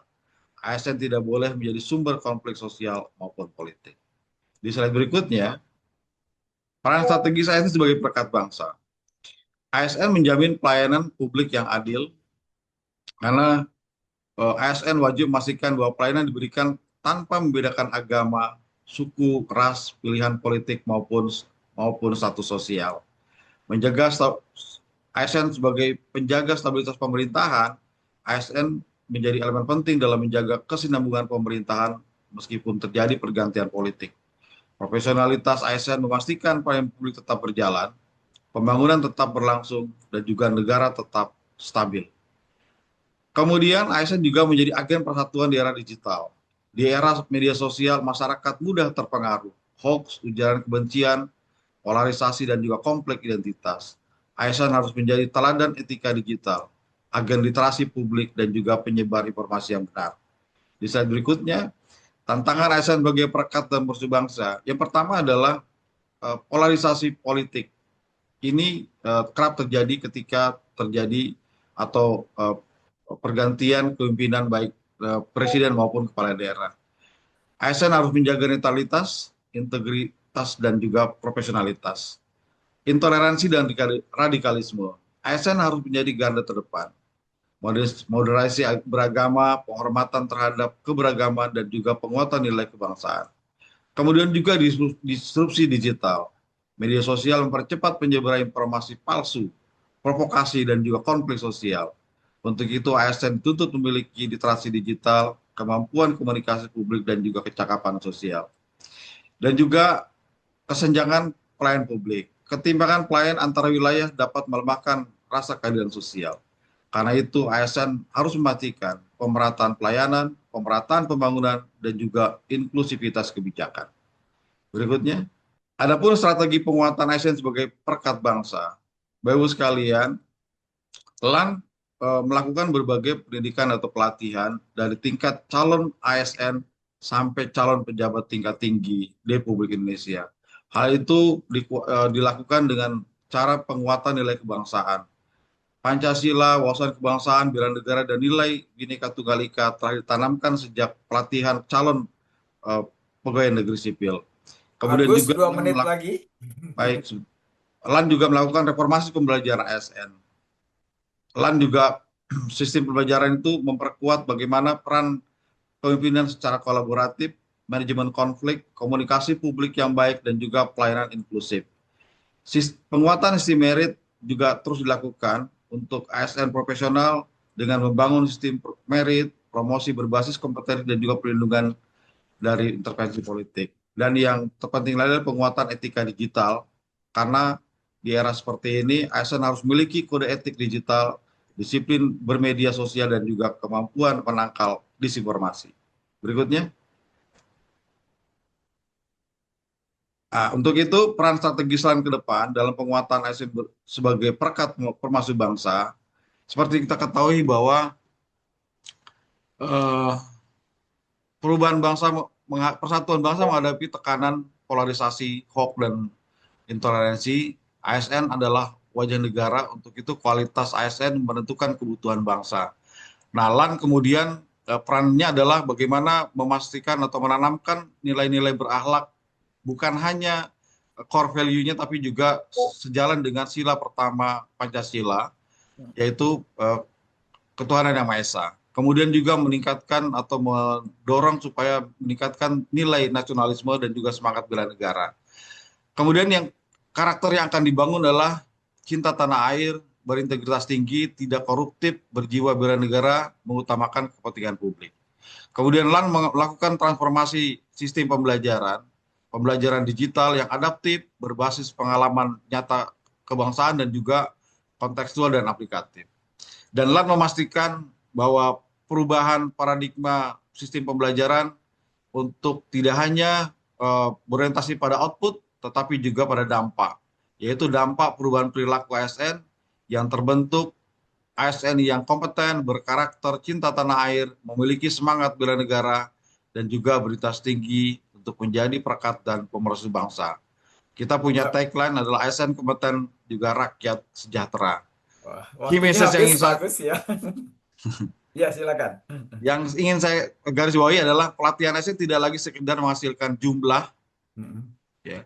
ASN tidak boleh menjadi sumber konflik sosial maupun politik. Di slide berikutnya, peran strategis ASN sebagai perekat bangsa. ASN menjamin pelayanan publik yang adil, karena ASN wajib memastikan bahwa pelayanan diberikan tanpa membedakan agama, suku, ras, pilihan politik maupun status sosial. Menjaga ASN sebagai penjaga stabilitas pemerintahan, ASN menjadi elemen penting dalam menjaga kesinambungan pemerintahan meskipun terjadi pergantian politik. Profesionalitas ASN memastikan pelayanan publik tetap berjalan, pembangunan tetap berlangsung, dan juga negara tetap stabil. Kemudian ASN juga menjadi agen persatuan di era digital. Di era media sosial, masyarakat mudah terpengaruh. Hoax, ujaran kebencian, polarisasi, dan juga konflik identitas. ASN harus menjadi teladan etika digital, agen literasi publik, dan juga penyebar informasi yang benar. Di slide berikutnya, tantangan ASN sebagai perekat dan pemersatu bangsa. Yang pertama adalah polarisasi politik. Ini kerap terjadi ketika terjadi atau pergantian kepemimpinan baik presiden maupun kepala daerah. ASN harus menjaga netralitas, integritas, dan juga profesionalitas. Intoleransi dan radikalisme. ASN harus menjadi garda terdepan. Moderasi beragama, penghormatan terhadap keberagaman, dan juga penguatan nilai kebangsaan. Kemudian juga disrupsi digital. Media sosial mempercepat penyebaran informasi palsu, provokasi, dan juga konflik sosial. Untuk itu, ASN dituntut memiliki literasi digital, kemampuan komunikasi publik, dan juga kecakapan sosial. Dan juga kesenjangan pelayan publik. Ketimpangan pelayan antara wilayah dapat melemahkan rasa keadilan sosial. Karena itu, ASN harus memastikan pemerataan pelayanan, pemerataan pembangunan, dan juga inklusivitas kebijakan. Berikutnya, adapun strategi penguatan ASN sebagai perekat bangsa. Bapak Ibu sekalian, LAN melakukan berbagai pendidikan atau pelatihan dari tingkat calon ASN sampai calon pejabat tingkat tinggi di Republik Indonesia. Hal itu dilakukan dengan cara penguatan nilai kebangsaan. Pancasila, wawasan kebangsaan, bela negara, dan nilai Bhinneka Tunggal Ika telah ditanamkan sejak pelatihan calon pegawai negeri sipil. Kemudian Agus, juga 2 menit lagi. baik, LAN juga melakukan reformasi pembelajaran ASN. LAN juga sistem pembelajaran itu memperkuat bagaimana peran kepemimpinan secara kolaboratif, manajemen konflik, komunikasi publik yang baik, dan juga pelayanan inklusif. Penguatan sistem merit juga terus dilakukan untuk ASN profesional dengan membangun sistem merit, promosi berbasis kompetensi, dan juga perlindungan dari intervensi politik. Dan yang terpenting lainnya adalah penguatan etika digital, karena di era seperti ini, ASN harus memiliki kode etik digital, disiplin bermedia sosial, dan juga kemampuan menangkal disinformasi. Berikutnya. Untuk itu, peran strategis LAN ke depan dalam penguatan ASN sebagai perekat pemersatu bangsa, seperti kita ketahui bahwa persatuan bangsa menghadapi tekanan polarisasi, hoax, dan intoleransi. ASN adalah wajah negara, untuk itu kualitas ASN menentukan kebutuhan bangsa. Nah, LAN kemudian perannya adalah bagaimana memastikan atau menanamkan nilai-nilai berakhlak, bukan hanya core value-nya, tapi juga sejalan dengan sila pertama Pancasila, yaitu ketuhanan yang Maha Esa. Kemudian juga meningkatkan atau mendorong supaya meningkatkan nilai nasionalisme dan juga semangat bela negara. Kemudian yang karakter yang akan dibangun adalah cinta tanah air, berintegritas tinggi, tidak koruptif, berjiwa bela negara, mengutamakan kepentingan publik. Kemudian LAN melakukan transformasi sistem pembelajaran digital yang adaptif, berbasis pengalaman nyata kebangsaan, dan juga kontekstual dan aplikatif. Dan LAN memastikan bahwa perubahan paradigma sistem pembelajaran untuk tidak hanya berorientasi pada output, tetapi juga pada dampak, yaitu dampak perubahan perilaku ASN yang terbentuk ASN yang kompeten, berkarakter, cinta tanah air, memiliki semangat bela negara, dan juga berintegritas tinggi untuk menjadi perekat dan pemersatu bangsa. Kita punya tagline adalah ASN kompeten juga rakyat sejahtera. Key message yang ingin bagus ya. Ya, silakan. Yang ingin saya garis bawahi adalah pelatihan ASN tidak lagi sekedar menghasilkan jumlah. Ya.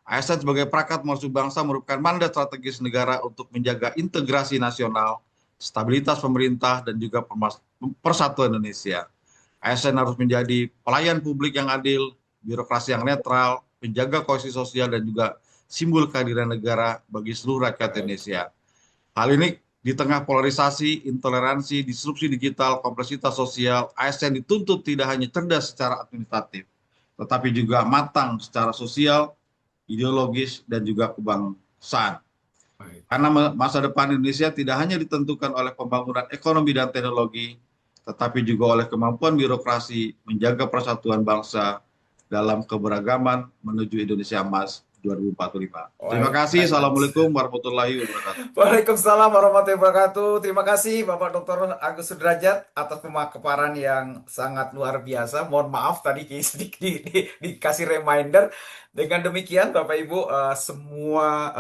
ASN sebagai perekat pemersatu bangsa merupakan mandat strategis negara untuk menjaga integrasi nasional, stabilitas pemerintah, dan juga persatuan Indonesia. ASN harus menjadi pelayan publik yang adil, birokrasi yang netral, penjaga kohesi sosial, dan juga simbol kehadiran negara bagi seluruh rakyat Indonesia. Hal ini di tengah polarisasi, intoleransi, disrupsi digital, kompleksitas sosial, ASN dituntut tidak hanya cerdas secara administratif, tetapi juga matang secara sosial, ideologis, dan juga kebangsaan. Karena masa depan Indonesia tidak hanya ditentukan oleh pembangunan ekonomi dan teknologi, tetapi juga oleh kemampuan birokrasi menjaga persatuan bangsa dalam keberagaman menuju Indonesia Emas 2045. Terima kasih. Assalamualaikum warahmatullahi wabarakatuh. Waalaikumsalam warahmatullahi wabarakatuh. Terima kasih Bapak Dr. Agus Sudrajat atas pemaparan yang sangat luar biasa. Mohon maaf tadi dikasih reminder. Dengan demikian Bapak Ibu, semua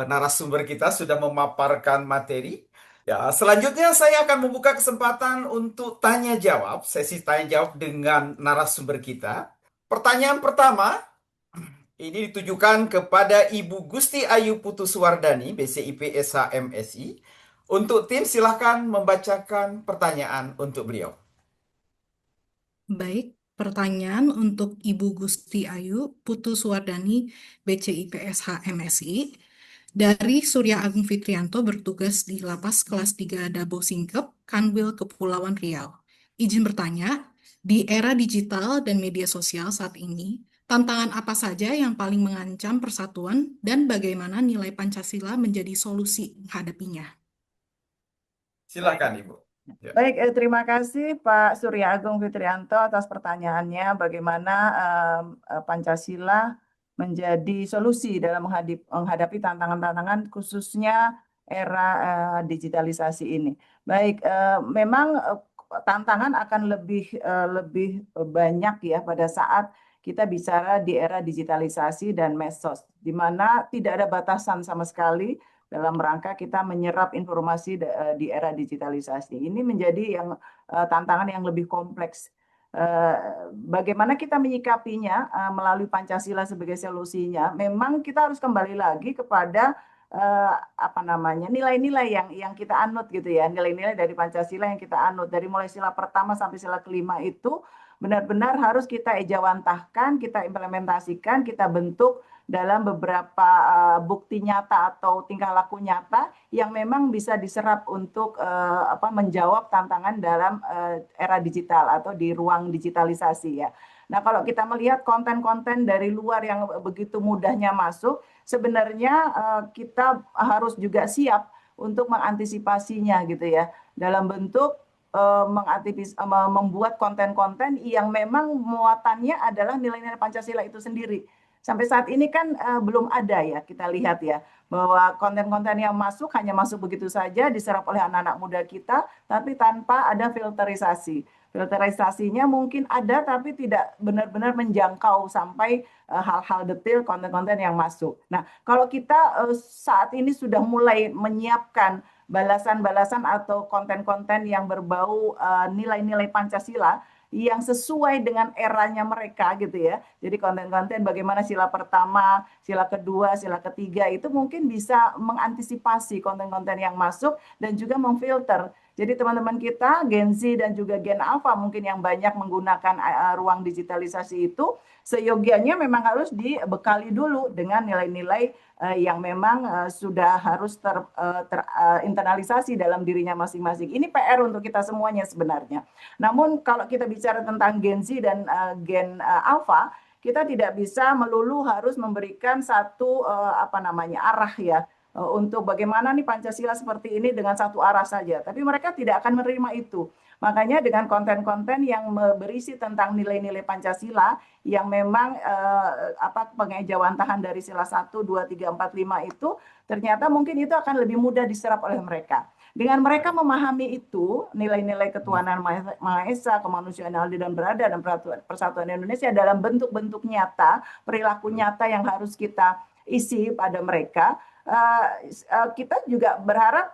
narasumber kita sudah memaparkan materi. Ya, selanjutnya saya akan membuka kesempatan untuk tanya jawab, sesi tanya jawab dengan narasumber kita. Pertanyaan pertama ini ditujukan kepada Ibu Gusti Ayu Putuswardani, BCIP SH MSI. Untuk tim, silahkan membacakan pertanyaan untuk beliau. Baik, pertanyaan untuk Ibu Gusti Ayu Putuswardani, BCIP SH MSI. Dari Surya Agung Fitrianto bertugas di Lapas Kelas 3 Dabo Singkep, Kanwil, Kepulauan Riau. Izin bertanya, di era digital dan media sosial saat ini, tantangan apa saja yang paling mengancam persatuan dan bagaimana nilai Pancasila menjadi solusi menghadapinya? Silakan Ibu. Ya. Baik, terima kasih Pak Surya Agung Fitrianto atas pertanyaannya. Bagaimana Pancasila menjadi solusi dalam menghadapi tantangan-tantangan khususnya era digitalisasi ini. Baik, memang tantangan akan lebih banyak ya pada saat kita bicara di era digitalisasi dan medsos, di mana tidak ada batasan sama sekali dalam rangka kita menyerap informasi di era digitalisasi. Ini menjadi tantangan yang lebih kompleks. Bagaimana kita menyikapinya melalui Pancasila sebagai solusinya? Memang kita harus kembali lagi kepada nilai-nilai yang kita anut gitu ya, nilai-nilai dari Pancasila yang kita anut dari mulai sila pertama sampai sila kelima itu benar-benar harus kita ejawantahkan, kita implementasikan, kita bentuk dalam beberapa bukti nyata atau tingkah laku nyata yang memang bisa diserap untuk menjawab tantangan dalam era digital atau di ruang digitalisasi ya. Nah, kalau kita melihat konten-konten dari luar yang begitu mudahnya masuk, sebenarnya kita harus juga siap untuk mengantisipasinya gitu ya, dalam bentuk membuat konten-konten yang memang muatannya adalah nilai-nilai Pancasila itu sendiri. Sampai saat ini kan belum ada ya, kita lihat ya, bahwa konten-konten yang masuk hanya masuk begitu saja, diserap oleh anak-anak muda kita, tapi tanpa ada filterisasi. Filterisasinya mungkin ada, tapi tidak benar-benar menjangkau sampai hal-hal detail konten-konten yang masuk. Nah, kalau kita saat ini sudah mulai menyiapkan balasan-balasan atau konten-konten yang berbau nilai-nilai Pancasila yang sesuai dengan eranya mereka gitu ya. Jadi konten-konten bagaimana sila pertama, sila kedua, sila ketiga itu mungkin bisa mengantisipasi konten-konten yang masuk dan juga memfilter. Jadi teman-teman kita Gen Z dan juga Gen Alpha mungkin yang banyak menggunakan ruang digitalisasi itu seyogianya memang harus dibekali dulu dengan nilai-nilai yang memang sudah harus terinternalisasi dalam dirinya masing-masing. Ini PR untuk kita semuanya sebenarnya. Namun kalau kita bicara tentang Gen Z dan Gen Alpha, kita tidak bisa melulu harus memberikan satu arah ya, untuk bagaimana nih Pancasila seperti ini dengan satu arah saja. Tapi mereka tidak akan menerima itu. Makanya dengan konten-konten yang berisi tentang nilai-nilai Pancasila yang memang pengejawantahan dari sila 1, 2, 3, 4, 5 itu ternyata mungkin itu akan lebih mudah diserap oleh mereka. Dengan mereka memahami itu, nilai-nilai ketuhanan Maha Esa, kemanusiaan adil dan beradab dan persatuan Indonesia dalam bentuk-bentuk nyata, perilaku nyata yang harus kita isi pada mereka, kita juga berharap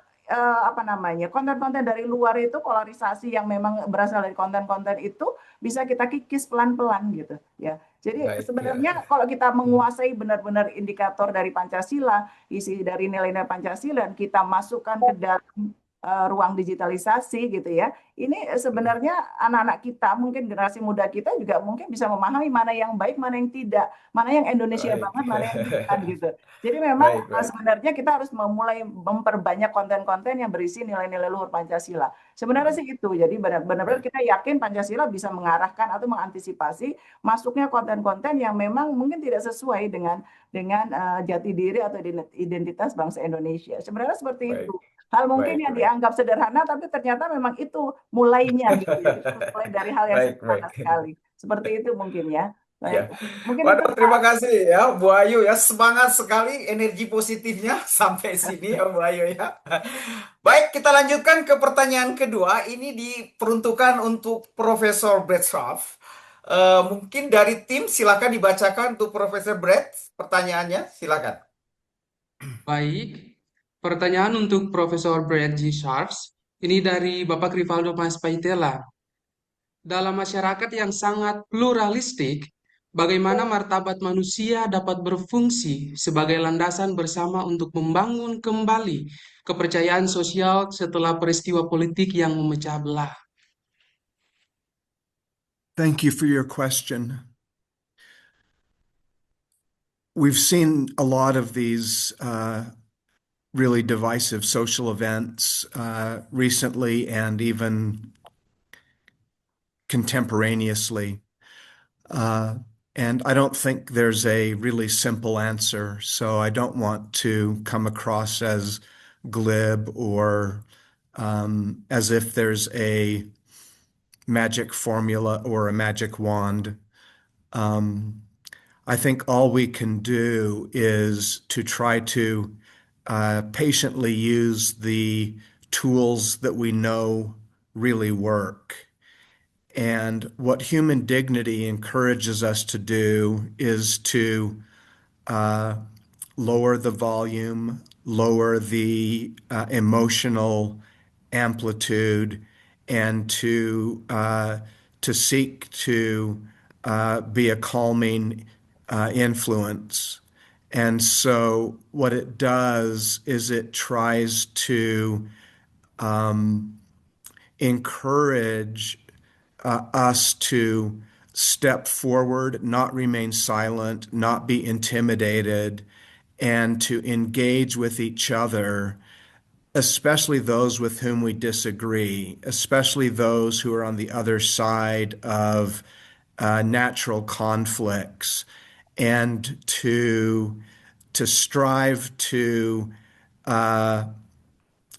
konten-konten dari luar itu, polarisasi yang memang berasal dari konten-konten itu bisa kita kikis pelan-pelan gitu ya. Jadi sebenarnya kalau kita menguasai benar-benar indikator dari Pancasila, isi dari nilai-nilai Pancasila, dan kita masukkan ke dalam ruang digitalisasi gitu ya. Ini sebenarnya anak-anak kita, mungkin generasi muda kita juga mungkin bisa memahami mana yang baik, mana yang tidak, mana yang Indonesia banget, mana yang bukan gitu. Jadi memang sebenarnya kita harus memulai memperbanyak konten-konten yang berisi nilai-nilai luhur Pancasila. Sebenarnya sih itu. Jadi benar-benar kita yakin Pancasila bisa mengarahkan atau mengantisipasi masuknya konten-konten yang memang mungkin tidak sesuai dengan jati diri atau identitas bangsa Indonesia. Sebenarnya seperti itu. Hal mungkin Baik, yang baik. dianggap sederhana, tapi ternyata memang itu mulainya gitu ya. Mulai dari hal yang Baik, sederhana baik. sekali. Seperti itu mungkin ya. Ya. Baik, mungkin itu Waduh, terima kasih ya Bu Ayu ya. Semangat sekali energi positifnya sampai sini ya Bu Ayu ya. Baik, kita lanjutkan ke pertanyaan kedua. Ini diperuntukkan untuk Profesor Bradshaw. Mungkin dari tim silakan dibacakan untuk Profesor Brad pertanyaannya, silakan. Baik, pertanyaan untuk Profesor Brad G. Sharps. Ini dari Bapak Rivaldo Mas Paitela. Dalam masyarakat yang sangat pluralistik, bagaimana martabat manusia dapat berfungsi sebagai landasan bersama untuk membangun kembali kepercayaan sosial setelah peristiwa politik yang memecah belah? Thank you for your question. We've seen a lot of these really divisive social events recently and even contemporaneously. And I don't think there's a really simple answer, so I don't want to come across as glib or as if there's a magic formula or a magic wand. I think all we can do is to try to patiently use the tools that we know really work. And what human dignity encourages us to do is to lower the volume, lower the emotional amplitude, and to seek to be a calming influence. And so what it does is it tries to encourage us to step forward, not remain silent, not be intimidated, and to engage with each other, especially those with whom we disagree, especially those who are on the other side of natural conflicts, and to strive to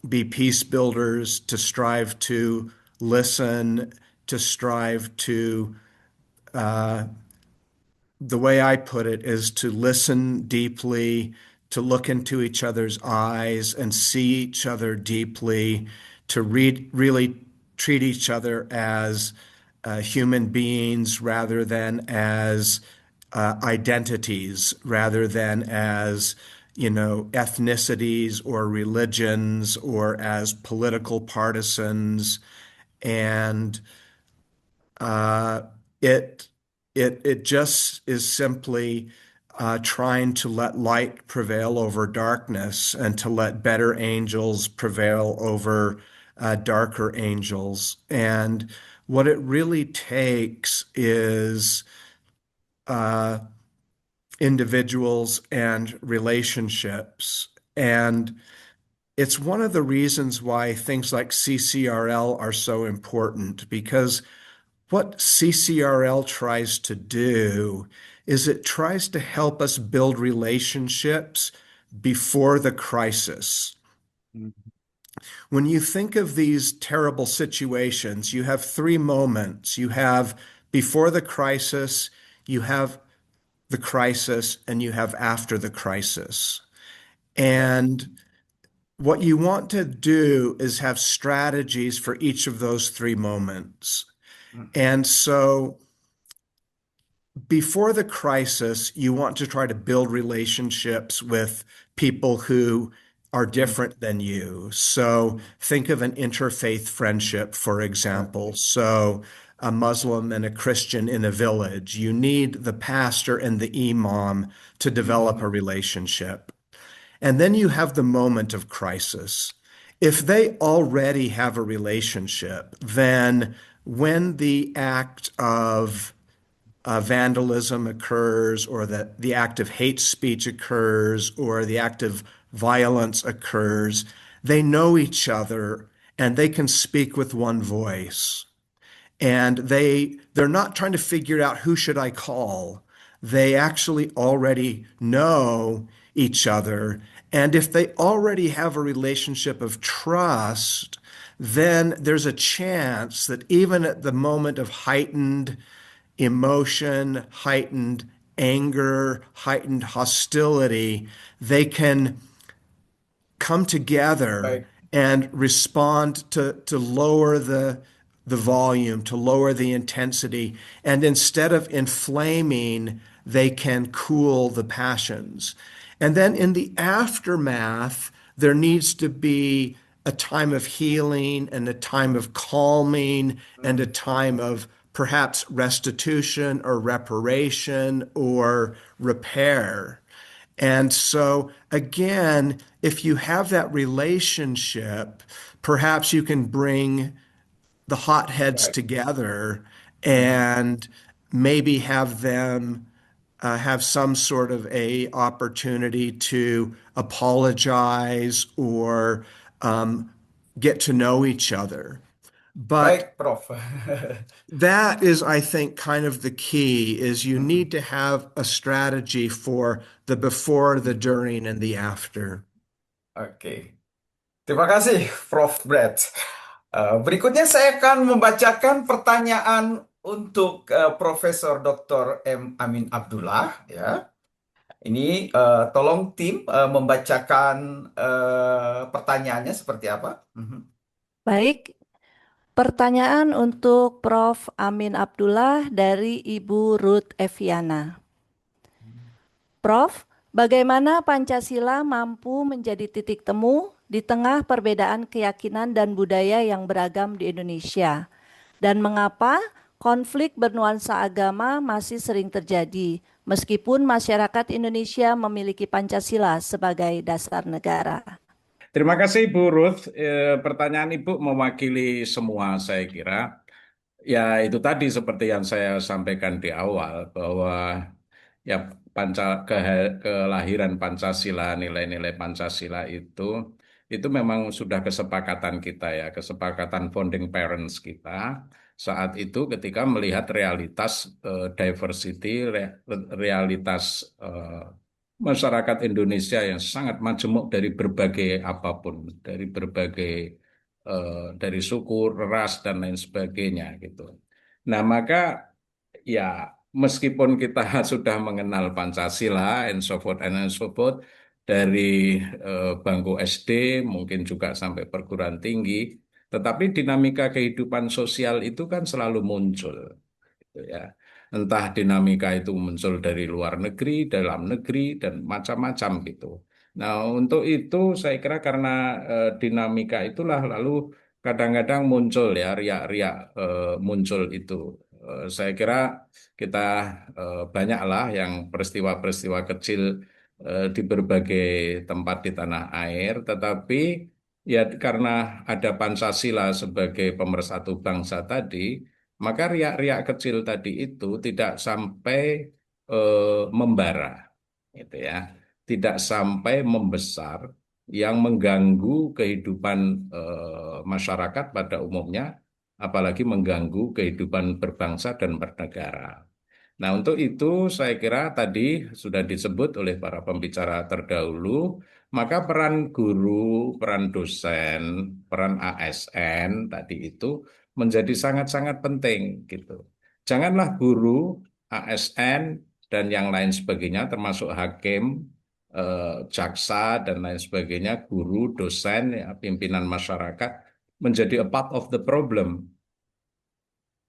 be peace builders, to strive to listen, to strive to, the way I put it is to listen deeply, to look into each other's eyes and see each other deeply, to really treat each other as human beings rather than as identities, rather than as ethnicities or religions or as political partisans. And it just is simply trying to let light prevail over darkness and to let better angels prevail over darker angels. And what it really takes is individuals and relationships. And it's one of the reasons why things like CCRL are so important, because what CCRL tries to do is it tries to help us build relationships before the crisis. When you think of these terrible situations, you have three moments. You have before the crisis, you have the crisis, and you have after the crisis. And what you want to do is have strategies for each of those three moments. And so before the crisis, you want to try to build relationships with people who are different than you. So think of an interfaith friendship, for example. So a Muslim and a Christian in a village, you need the pastor and the imam to develop a relationship. And then you have the moment of crisis. If they already have a relationship, then when the act of vandalism occurs, or the act of hate speech occurs, or the act of violence occurs, they know each other and they can speak with one voice. And they're not trying to figure out who should I call. They actually already know each other. And if they already have a relationship of trust, then there's a chance that even at the moment of heightened emotion, heightened anger, heightened hostility, they can come together Baik. and respond to lower the volume, to lower the intensity. And instead of inflaming, they can cool the passions. And then in the aftermath, there needs to be a time of healing and a time of calming and a time of perhaps restitution or reparation or repair. And so, again, if you have that relationship, perhaps you can bring the hotheads Baik. together and maybe have them have some sort of a opportunity to apologize or get to know each other. But Baik, Prof. that is, I think, kind of the key is you need to have a strategy for the before, the during, and the after. Oke. Terima kasih, Prof. Brad. Berikutnya saya akan membacakan pertanyaan untuk Profesor Dr. M. Amin Abdullah. Ya. Ini tolong tim membacakan pertanyaannya seperti apa. Baik, pertanyaan untuk Prof. Amin Abdullah dari Ibu Ruth Eviana. Prof, bagaimana Pancasila mampu menjadi titik temu di tengah perbedaan keyakinan dan budaya yang beragam di Indonesia? Dan mengapa konflik bernuansa agama masih sering terjadi, meskipun masyarakat Indonesia memiliki Pancasila sebagai dasar negara? Terima kasih Bu Ruth. Pertanyaan Ibu mewakili semua saya kira. Ya itu tadi seperti yang saya sampaikan di awal bahwa ya kelahiran Pancasila, nilai-nilai Pancasila itu memang sudah kesepakatan kita ya, kesepakatan founding parents kita saat itu ketika melihat realitas diversity, realitas masyarakat Indonesia yang sangat majemuk dari berbagai apapun, dari berbagai dari suku, ras dan lain sebagainya gitu. Nah, maka ya meskipun kita sudah mengenal Pancasila and so forth dari bangku SD mungkin juga sampai perguruan tinggi, tetapi dinamika kehidupan sosial itu kan selalu muncul gitu ya. Entah dinamika itu muncul dari luar negeri, dalam negeri, dan macam-macam gitu. Nah, untuk itu saya kira karena dinamika itulah lalu kadang-kadang muncul ya, riak-riak muncul itu. Saya kira kita banyaklah yang peristiwa-peristiwa kecil di berbagai tempat di tanah air, tetapi ya karena ada Pancasila sebagai pemersatu bangsa tadi, maka riak-riak kecil tadi itu tidak sampai membara, gitu ya, tidak sampai membesar yang mengganggu kehidupan masyarakat pada umumnya, apalagi mengganggu kehidupan berbangsa dan bernegara. Nah, untuk itu saya kira tadi sudah disebut oleh para pembicara terdahulu, maka peran guru, peran dosen, peran ASN tadi itu menjadi sangat-sangat penting gitu. Janganlah guru, ASN dan yang lain sebagainya termasuk hakim, jaksa dan lain sebagainya, guru, dosen, ya, pimpinan masyarakat menjadi a part of the problem.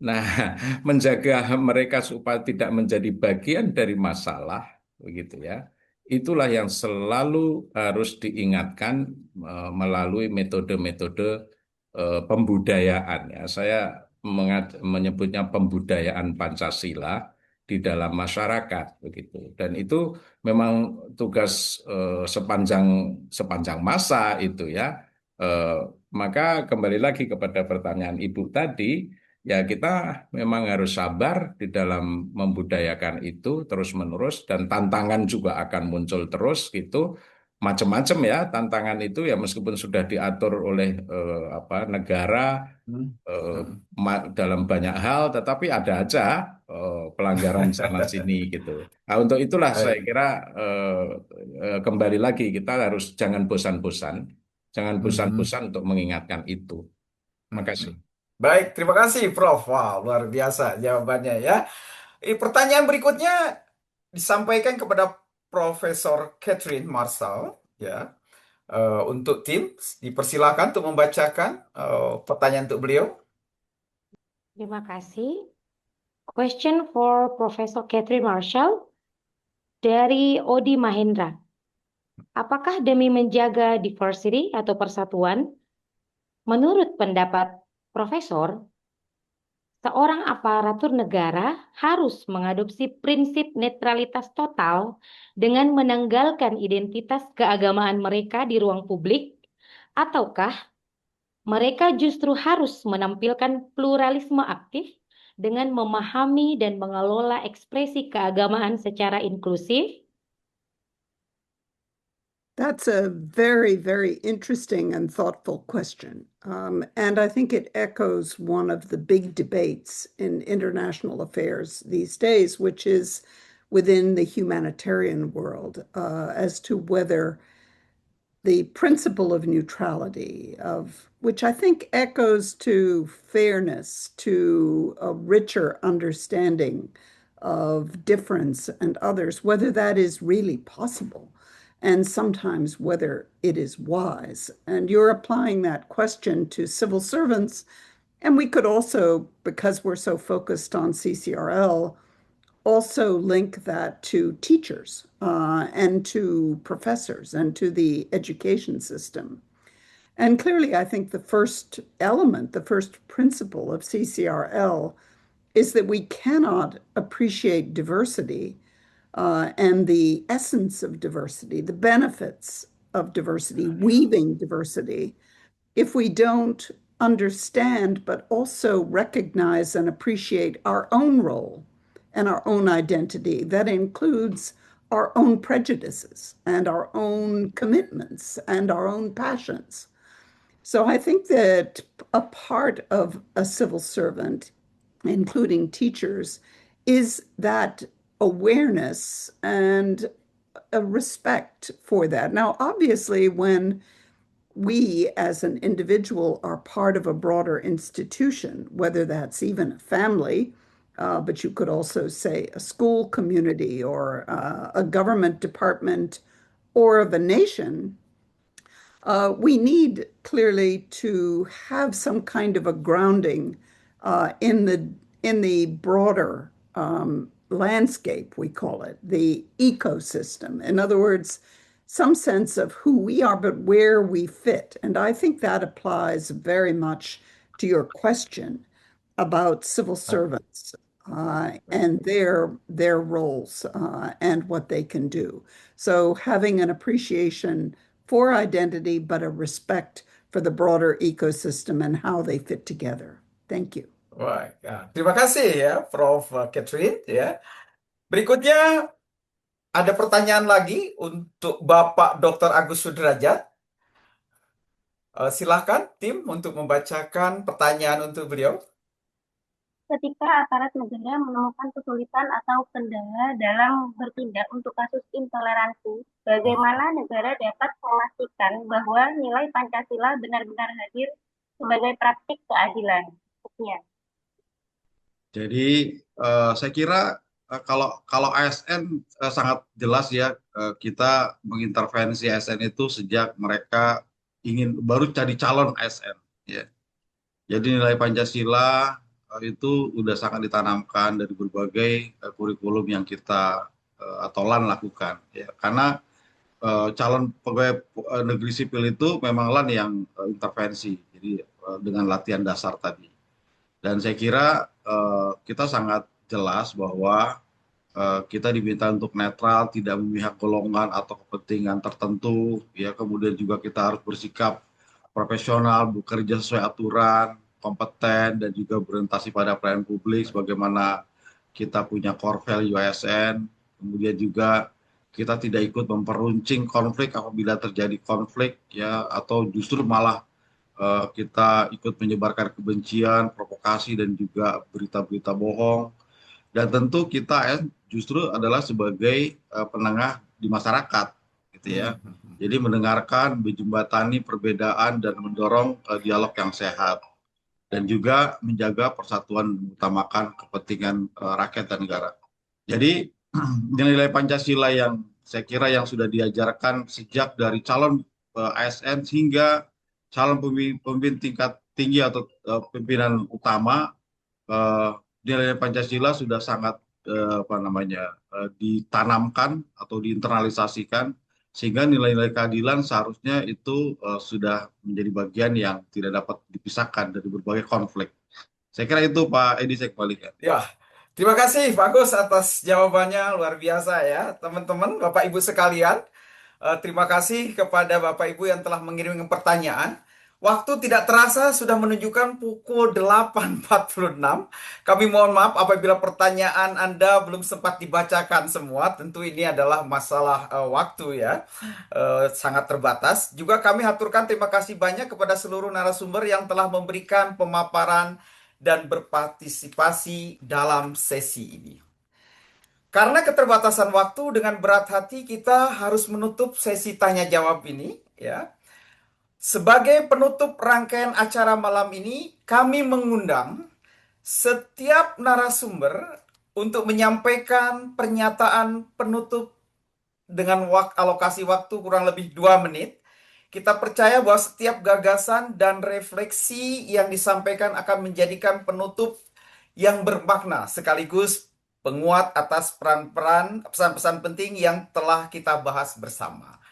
Nah, menjaga mereka supaya tidak menjadi bagian dari masalah, begitu ya. Itulah yang selalu harus diingatkan melalui metode-metode pembudayaan ya. Saya menyebutnya pembudayaan Pancasila di dalam masyarakat begitu. Dan itu memang tugas sepanjang masa itu ya. Maka kembali lagi kepada pertanyaan Ibu tadi, ya kita memang harus sabar di dalam membudayakan itu terus-menerus dan tantangan juga akan muncul terus gitu. macam-macam ya tantangan itu ya meskipun sudah diatur oleh negara dalam banyak hal, tetapi ada aja pelanggaran sana sini gitu. Nah, untuk itulah saya Baik. kira kembali lagi kita harus jangan bosan-bosan untuk mengingatkan itu. Terima kasih. Baik, terima kasih Prof. Wah, luar biasa jawabannya ya. Pertanyaan berikutnya disampaikan kepada Profesor Catherine Marshall ya. Untuk tim, dipersilakan untuk membacakan pertanyaan untuk beliau. Terima kasih. Question for Professor Catherine Marshall dari Odi Mahendra. Apakah demi menjaga diversity atau persatuan, menurut pendapat Profesor, seorang aparatur negara harus mengadopsi prinsip netralitas total dengan menanggalkan identitas keagamaan mereka di ruang publik, ataukah mereka justru harus menampilkan pluralisme aktif dengan memahami dan mengelola ekspresi keagamaan secara inklusif? That's a very, very interesting and thoughtful question. And I think it echoes one of the big debates in international affairs these days, which is within the humanitarian world, as to whether the principle of neutrality, which I think echoes to fairness, to a richer understanding of difference and others, whether that is really possible, and sometimes whether it is wise. And you're applying that question to civil servants. And we could also, because we're so focused on CCRL, also link that to teachers and to professors and to the education system. And clearly, I think the first element, the first principle of CCRL is that we cannot appreciate diversity and the essence of diversity, the benefits of diversity, weaving diversity, if we don't understand but also recognize and appreciate our own role and our own identity. That includes our own prejudices and our own commitments and our own passions. So I think that a part of a civil servant, including teachers, is that awareness and a respect for that. Now, obviously, when we as an individual are part of a broader institution, whether that's even a family, but you could also say a school community or a government department or of a nation, we need clearly to have some kind of a grounding in the broader landscape, we call it, the ecosystem. In other words, some sense of who we are, but where we fit. And I think that applies very much to your question about civil servants and their roles and what they can do. So having an appreciation for identity, but a respect for the broader ecosystem and how they fit together. Thank you. Wah, ya, terima kasih ya, Prof. Catherine. Ya. Berikutnya ada pertanyaan lagi untuk Bapak Dr. Agus Sudrajat. Silahkan tim untuk membacakan pertanyaan untuk beliau. Ketika aparat negara menemukan kesulitan atau kendala dalam bertindak untuk kasus intoleransi, bagaimana negara dapat memastikan bahwa nilai Pancasila benar-benar hadir sebagai praktik keadilan? Jadi saya kira kalau ASN sangat jelas ya, kita mengintervensi ASN itu sejak mereka ingin baru cari calon ASN ya. Jadi nilai Pancasila itu udah sangat ditanamkan dari berbagai kurikulum yang kita atau LAN lakukan ya. Karena calon pegawai negeri sipil itu memang LAN yang intervensi. Jadi dengan latihan dasar tadi. Dan saya kira kita sangat jelas bahwa kita diminta untuk netral, tidak memihak golongan atau kepentingan tertentu. Ya, kemudian juga kita harus bersikap profesional, bekerja sesuai aturan, kompeten, dan juga berorientasi pada pelayanan publik, sebagaimana kita punya core value ASN. Kemudian juga kita tidak ikut memperuncing konflik apabila terjadi konflik ya, atau justru malah kita ikut menyebarkan kebencian, provokasi dan juga berita-berita bohong. Dan tentu kita justru adalah sebagai penengah di masyarakat, gitu ya. Jadi mendengarkan, menjembatani perbedaan dan mendorong dialog yang sehat, dan juga menjaga persatuan, mengutamakan kepentingan rakyat dan negara. Jadi nilai-nilai Pancasila yang saya kira yang sudah diajarkan sejak dari calon ASN hingga calon pemimpin tingkat tinggi atau pimpinan utama, nilai Pancasila sudah sangat ditanamkan atau diinternalisasikan, sehingga nilai-nilai keadilan seharusnya itu sudah menjadi bagian yang tidak dapat dipisahkan dari berbagai konflik. Saya kira itu Pak Edi, saya kembalikan. Ya, terima kasih Pak Agus atas jawabannya, luar biasa ya teman-teman, Bapak Ibu sekalian. Terima kasih kepada Bapak Ibu yang telah mengirimkan pertanyaan. Waktu tidak terasa sudah menunjukkan pukul 8.46. Kami mohon maaf apabila pertanyaan Anda belum sempat dibacakan semua. Tentu ini adalah masalah waktu ya, sangat terbatas. Juga kami haturkan terima kasih banyak kepada seluruh narasumber yang telah memberikan pemaparan dan berpartisipasi dalam sesi ini. Karena keterbatasan waktu, dengan berat hati kita harus menutup sesi tanya jawab ini ya. Sebagai penutup rangkaian acara malam ini, kami mengundang setiap narasumber untuk menyampaikan pernyataan penutup dengan alokasi waktu kurang lebih 2 menit. Kita percaya bahwa setiap gagasan dan refleksi yang disampaikan akan menjadikan penutup yang bermakna sekaligus penguat atas pesan-pesan penting yang telah kita bahas bersama.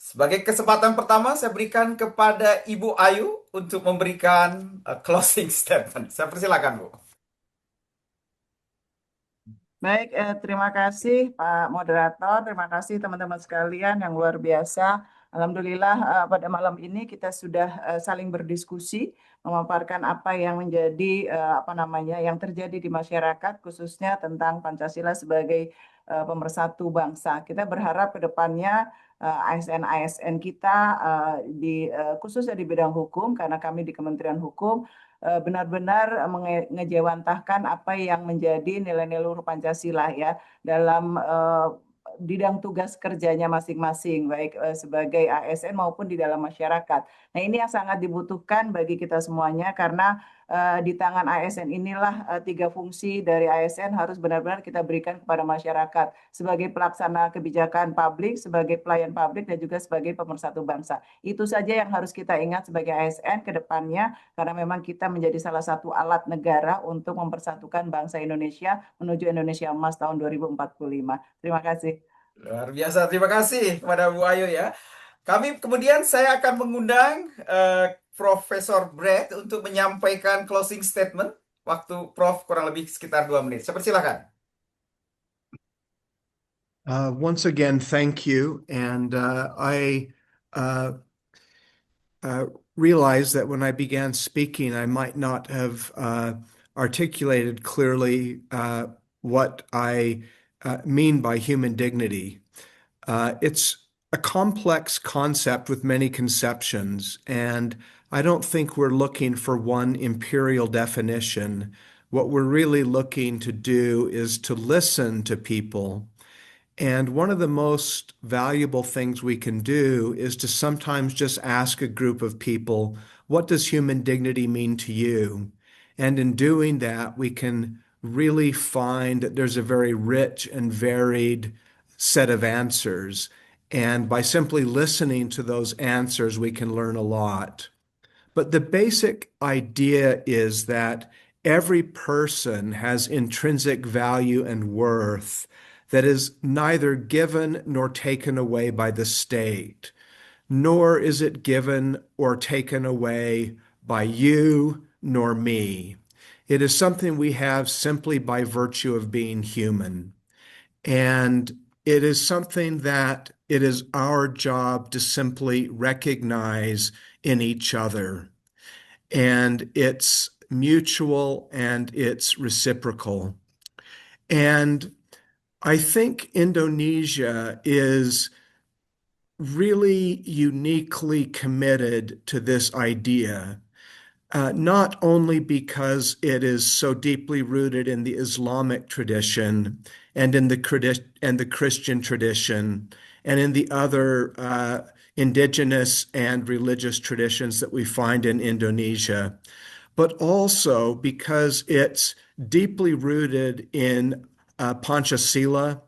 Sebagai kesempatan pertama, saya berikan kepada Ibu Ayu untuk memberikan closing statement. Saya persilakan, Bu. Baik, terima kasih Pak Moderator, terima kasih teman-teman sekalian yang luar biasa. Alhamdulillah pada malam ini kita sudah saling berdiskusi, memaparkan apa yang menjadi yang terjadi di masyarakat, khususnya tentang Pancasila sebagai pemersatu bangsa. Kita berharap ke depannya ASN-ASN kita khususnya di bidang hukum, karena kami di Kementerian Hukum benar-benar mengejawantahkan apa yang menjadi nilai-nilai luhur Pancasila ya dalam bidang tugas kerjanya masing-masing, baik sebagai ASN maupun di dalam masyarakat. Nah, ini yang sangat dibutuhkan bagi kita semuanya, karena di tangan ASN inilah 3 fungsi dari ASN harus benar-benar kita berikan kepada masyarakat sebagai pelaksana kebijakan publik, sebagai pelayan publik, dan juga sebagai pemersatu bangsa. Itu saja yang harus kita ingat sebagai ASN ke depannya, karena memang kita menjadi salah satu alat negara untuk mempersatukan bangsa Indonesia menuju Indonesia Emas tahun 2045. Terima kasih. Luar biasa, terima kasih kepada Bu Ayu ya. Kemudian saya akan mengundang Profesor Brett untuk menyampaikan closing statement. Waktu Prof kurang lebih sekitar 2 menit. Saya persilakan. Once again, thank you. And I realized that when I began speaking, I might not have articulated clearly what I mean by human dignity. It's a complex concept with many conceptions, and I don't think we're looking for one imperial definition. What we're really looking to do is to listen to people. And one of the most valuable things we can do is to sometimes just ask a group of people, what does human dignity mean to you? And in doing that, we can really find that there's a very rich and varied set of answers. And by simply listening to those answers, we can learn a lot. But the basic idea is that every person has intrinsic value and worth that is neither given nor taken away by the state, nor is it given or taken away by you nor me. It is something we have simply by virtue of being human. And it is something that it is our job to simply recognize in each other. And it's mutual and it's reciprocal. And I think Indonesia is really uniquely committed to this idea, not only because it is so deeply rooted in the Islamic tradition and in the Christian tradition and in the other indigenous and religious traditions that we find in Indonesia, but also because it's deeply rooted in Pancasila,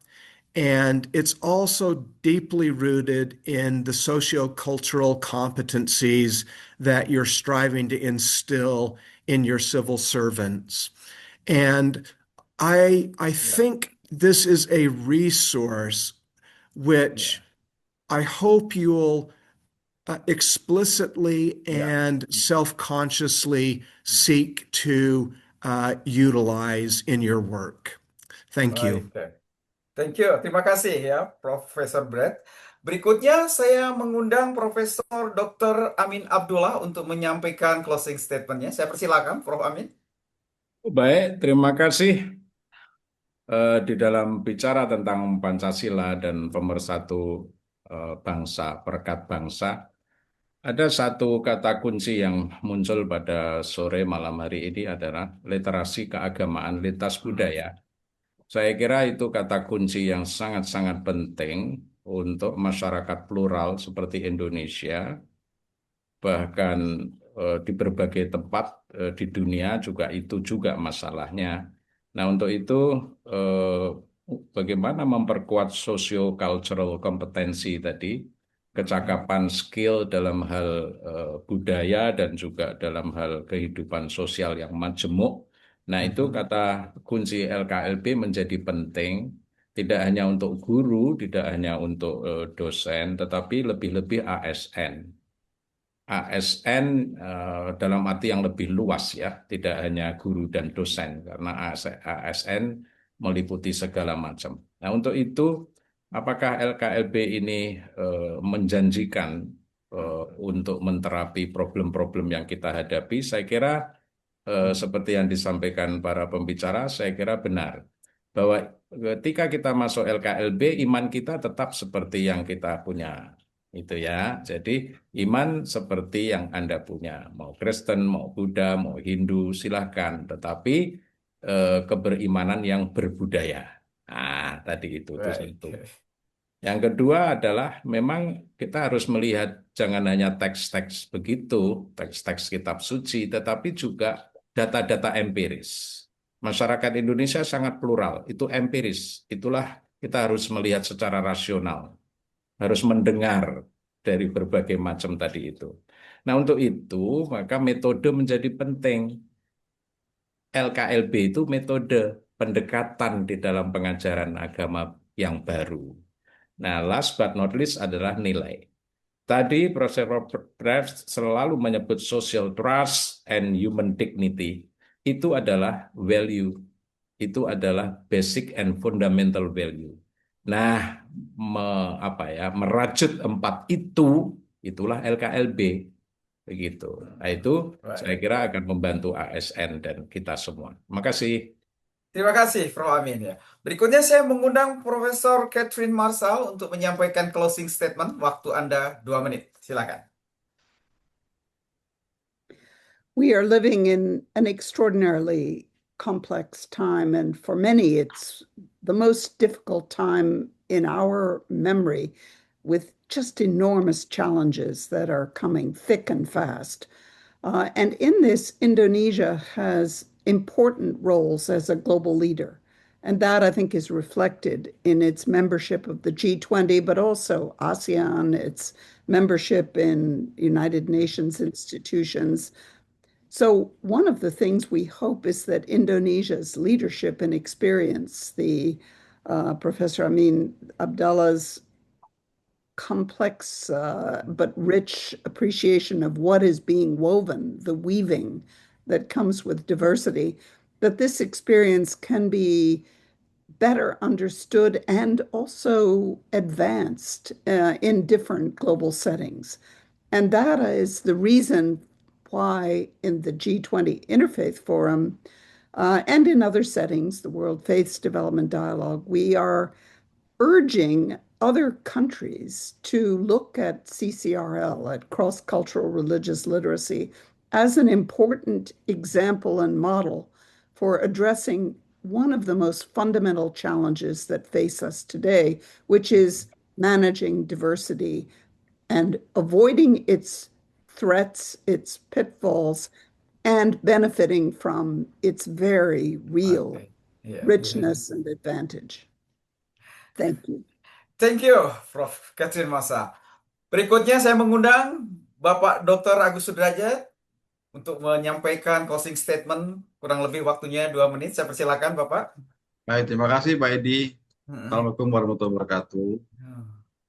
and it's also deeply rooted in the socio-cultural competencies that you're striving to instill in your civil servants. And I think this is a resource which I hope you'll explicitly and self-consciously seek to utilize in your work. Thank you. Baik. Thank you. Terima kasih ya, Profesor Brett. Berikutnya saya mengundang Profesor Dr. Amin Abdullah untuk menyampaikan closing statement-nya. Saya persilakan, Prof. Amin. Baik, terima kasih. Di dalam bicara tentang Pancasila dan pemersatu bangsa, perekat bangsa, ada satu kata kunci yang muncul pada sore malam hari ini adalah literasi keagamaan lintas budaya. Saya kira itu kata kunci yang sangat-sangat penting untuk masyarakat plural seperti Indonesia, bahkan di berbagai tempat di dunia juga itu juga masalahnya. Nah, untuk itu bagaimana memperkuat socio-cultural kompetensi tadi, kecakapan skill dalam hal budaya dan juga dalam hal kehidupan sosial yang majemuk. Nah, itu kata kunci LKLB menjadi penting, tidak hanya untuk guru, tidak hanya untuk dosen, tetapi lebih-lebih ASN. ASN dalam arti yang lebih luas ya, tidak hanya guru dan dosen, karena ASN meliputi segala macam. Nah, untuk itu, apakah LKLB ini menjanjikan untuk menterapi problem-problem yang kita hadapi? Saya kira seperti yang disampaikan para pembicara, saya kira benar bahwa ketika kita masuk LKLB, iman kita tetap seperti yang kita punya, itu ya. Jadi iman seperti yang Anda punya, mau Kristen, mau Buddha, mau Hindu, silahkan. Tetapi keberimanan yang berbudaya. Nah, tadi itu satu. Yang kedua adalah memang kita harus melihat jangan hanya teks-teks begitu, teks-teks kitab suci, tetapi juga data-data empiris. Masyarakat Indonesia sangat plural, itu empiris. Itulah kita harus melihat secara rasional, harus mendengar dari berbagai macam tadi itu. Nah, untuk itu maka metode menjadi penting. LKLB itu metode pendekatan di dalam pengajaran agama yang baru. Nah, last but not least adalah nilai. Tadi Profesor Brett selalu menyebut social trust and human dignity. Itu adalah value. Itu adalah basic and fundamental value. Nah, merajut empat itu, itulah LKLB. Begitu. Nah, itu saya kira akan membantu ASN dan kita semua. Terima kasih. Terima kasih, Prof. Amin ya. Berikutnya saya mengundang Profesor Catherine Marshall untuk menyampaikan closing statement. Waktu Anda 2 menit. Silakan. We are living in an extraordinarily complex time, and for many, it's the most difficult time in our memory, with just enormous challenges that are coming thick and fast. And in this, Indonesia has important roles as a global leader. And that, I think, is reflected in its membership of the G20, but also ASEAN, its membership in United Nations institutions. So one of the things we hope is that Indonesia's leadership and experience, Professor Amin Abdullah's complex but rich appreciation of what is being woven, the weaving that comes with diversity, that this experience can be better understood and also advanced in different global settings. And that is the reason why in the G20 Interfaith Forum, and in other settings, the World Faiths Development Dialogue, we are urging other countries to look at CCRL, at cross-cultural religious literacy, as an important example and model for addressing one of the most fundamental challenges that face us today, which is managing diversity and avoiding its threats, its pitfalls, and benefiting from its very real Okay. Ya, richness and advantage. Thank you. Thank you, Prof. Catherine Massa. Berikutnya saya mengundang Bapak Dr. Agus Sudrajat untuk menyampaikan closing statement, kurang lebih waktunya 2 menit. Saya persilakan, Bapak. Baik, terima kasih Pak Edi. Hmm. Assalamualaikum warahmatullahi wabarakatuh.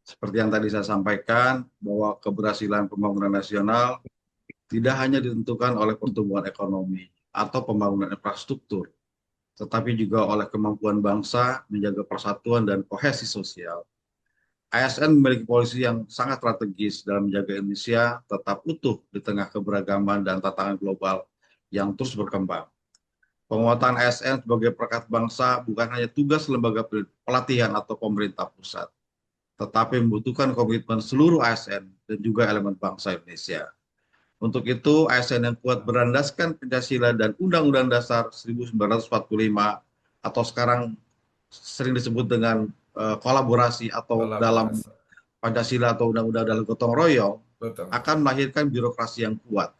Seperti yang tadi saya sampaikan, bahwa keberhasilan pembangunan nasional tidak hanya ditentukan oleh pertumbuhan ekonomi atau pembangunan infrastruktur, tetapi juga oleh kemampuan bangsa menjaga persatuan dan kohesi sosial. ASN memiliki posisi yang sangat strategis dalam menjaga Indonesia tetap utuh di tengah keberagaman dan tantangan global yang terus berkembang. Penguatan ASN sebagai perekat bangsa bukan hanya tugas lembaga pelatihan atau pemerintah pusat, tetapi membutuhkan komitmen seluruh ASN dan juga elemen bangsa Indonesia. Untuk itu, ASN yang kuat berlandaskan Pancasila dan Undang-Undang Dasar 1945 atau sekarang sering disebut dengan kolaborasi atau dalam Pancasila atau Undang-Undang dalam gotong royong, akan melahirkan birokrasi yang kuat.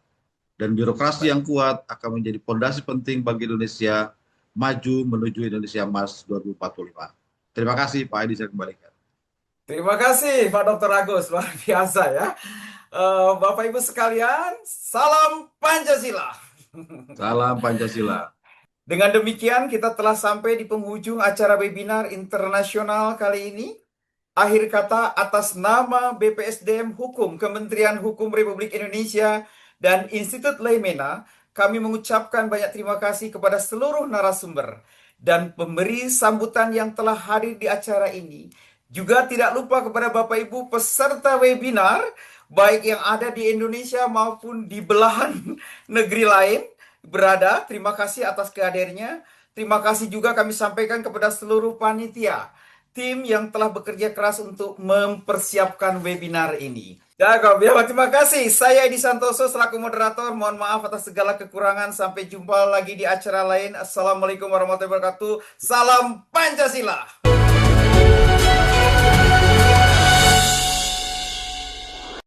Dan birokrasi yang kuat akan menjadi fondasi penting bagi Indonesia maju menuju Indonesia Emas 2045. Terima kasih Pak Edi, saya kembalikan. Terima kasih Pak Dr. Agus, luar biasa ya. Bapak Ibu sekalian, salam Pancasila. Salam Pancasila. Dengan demikian kita telah sampai di penghujung acara webinar internasional kali ini. Akhir kata atas nama BPSDM Hukum Kementerian Hukum Republik Indonesia dan Institut Leimena, kami mengucapkan banyak terima kasih kepada seluruh narasumber dan pemberi sambutan yang telah hadir di acara ini. Juga tidak lupa kepada Bapak Ibu peserta webinar, baik yang ada di Indonesia maupun di belahan negeri lain berada. Terima kasih atas kehadirannya. Terima kasih juga kami sampaikan kepada seluruh panitia, tim yang telah bekerja keras untuk mempersiapkan webinar ini. Ya, terima kasih. Saya Edi Santoso selaku moderator. Mohon maaf atas segala kekurangan. Sampai jumpa lagi di acara lain. Assalamualaikum warahmatullahi wabarakatuh. Salam Pancasila.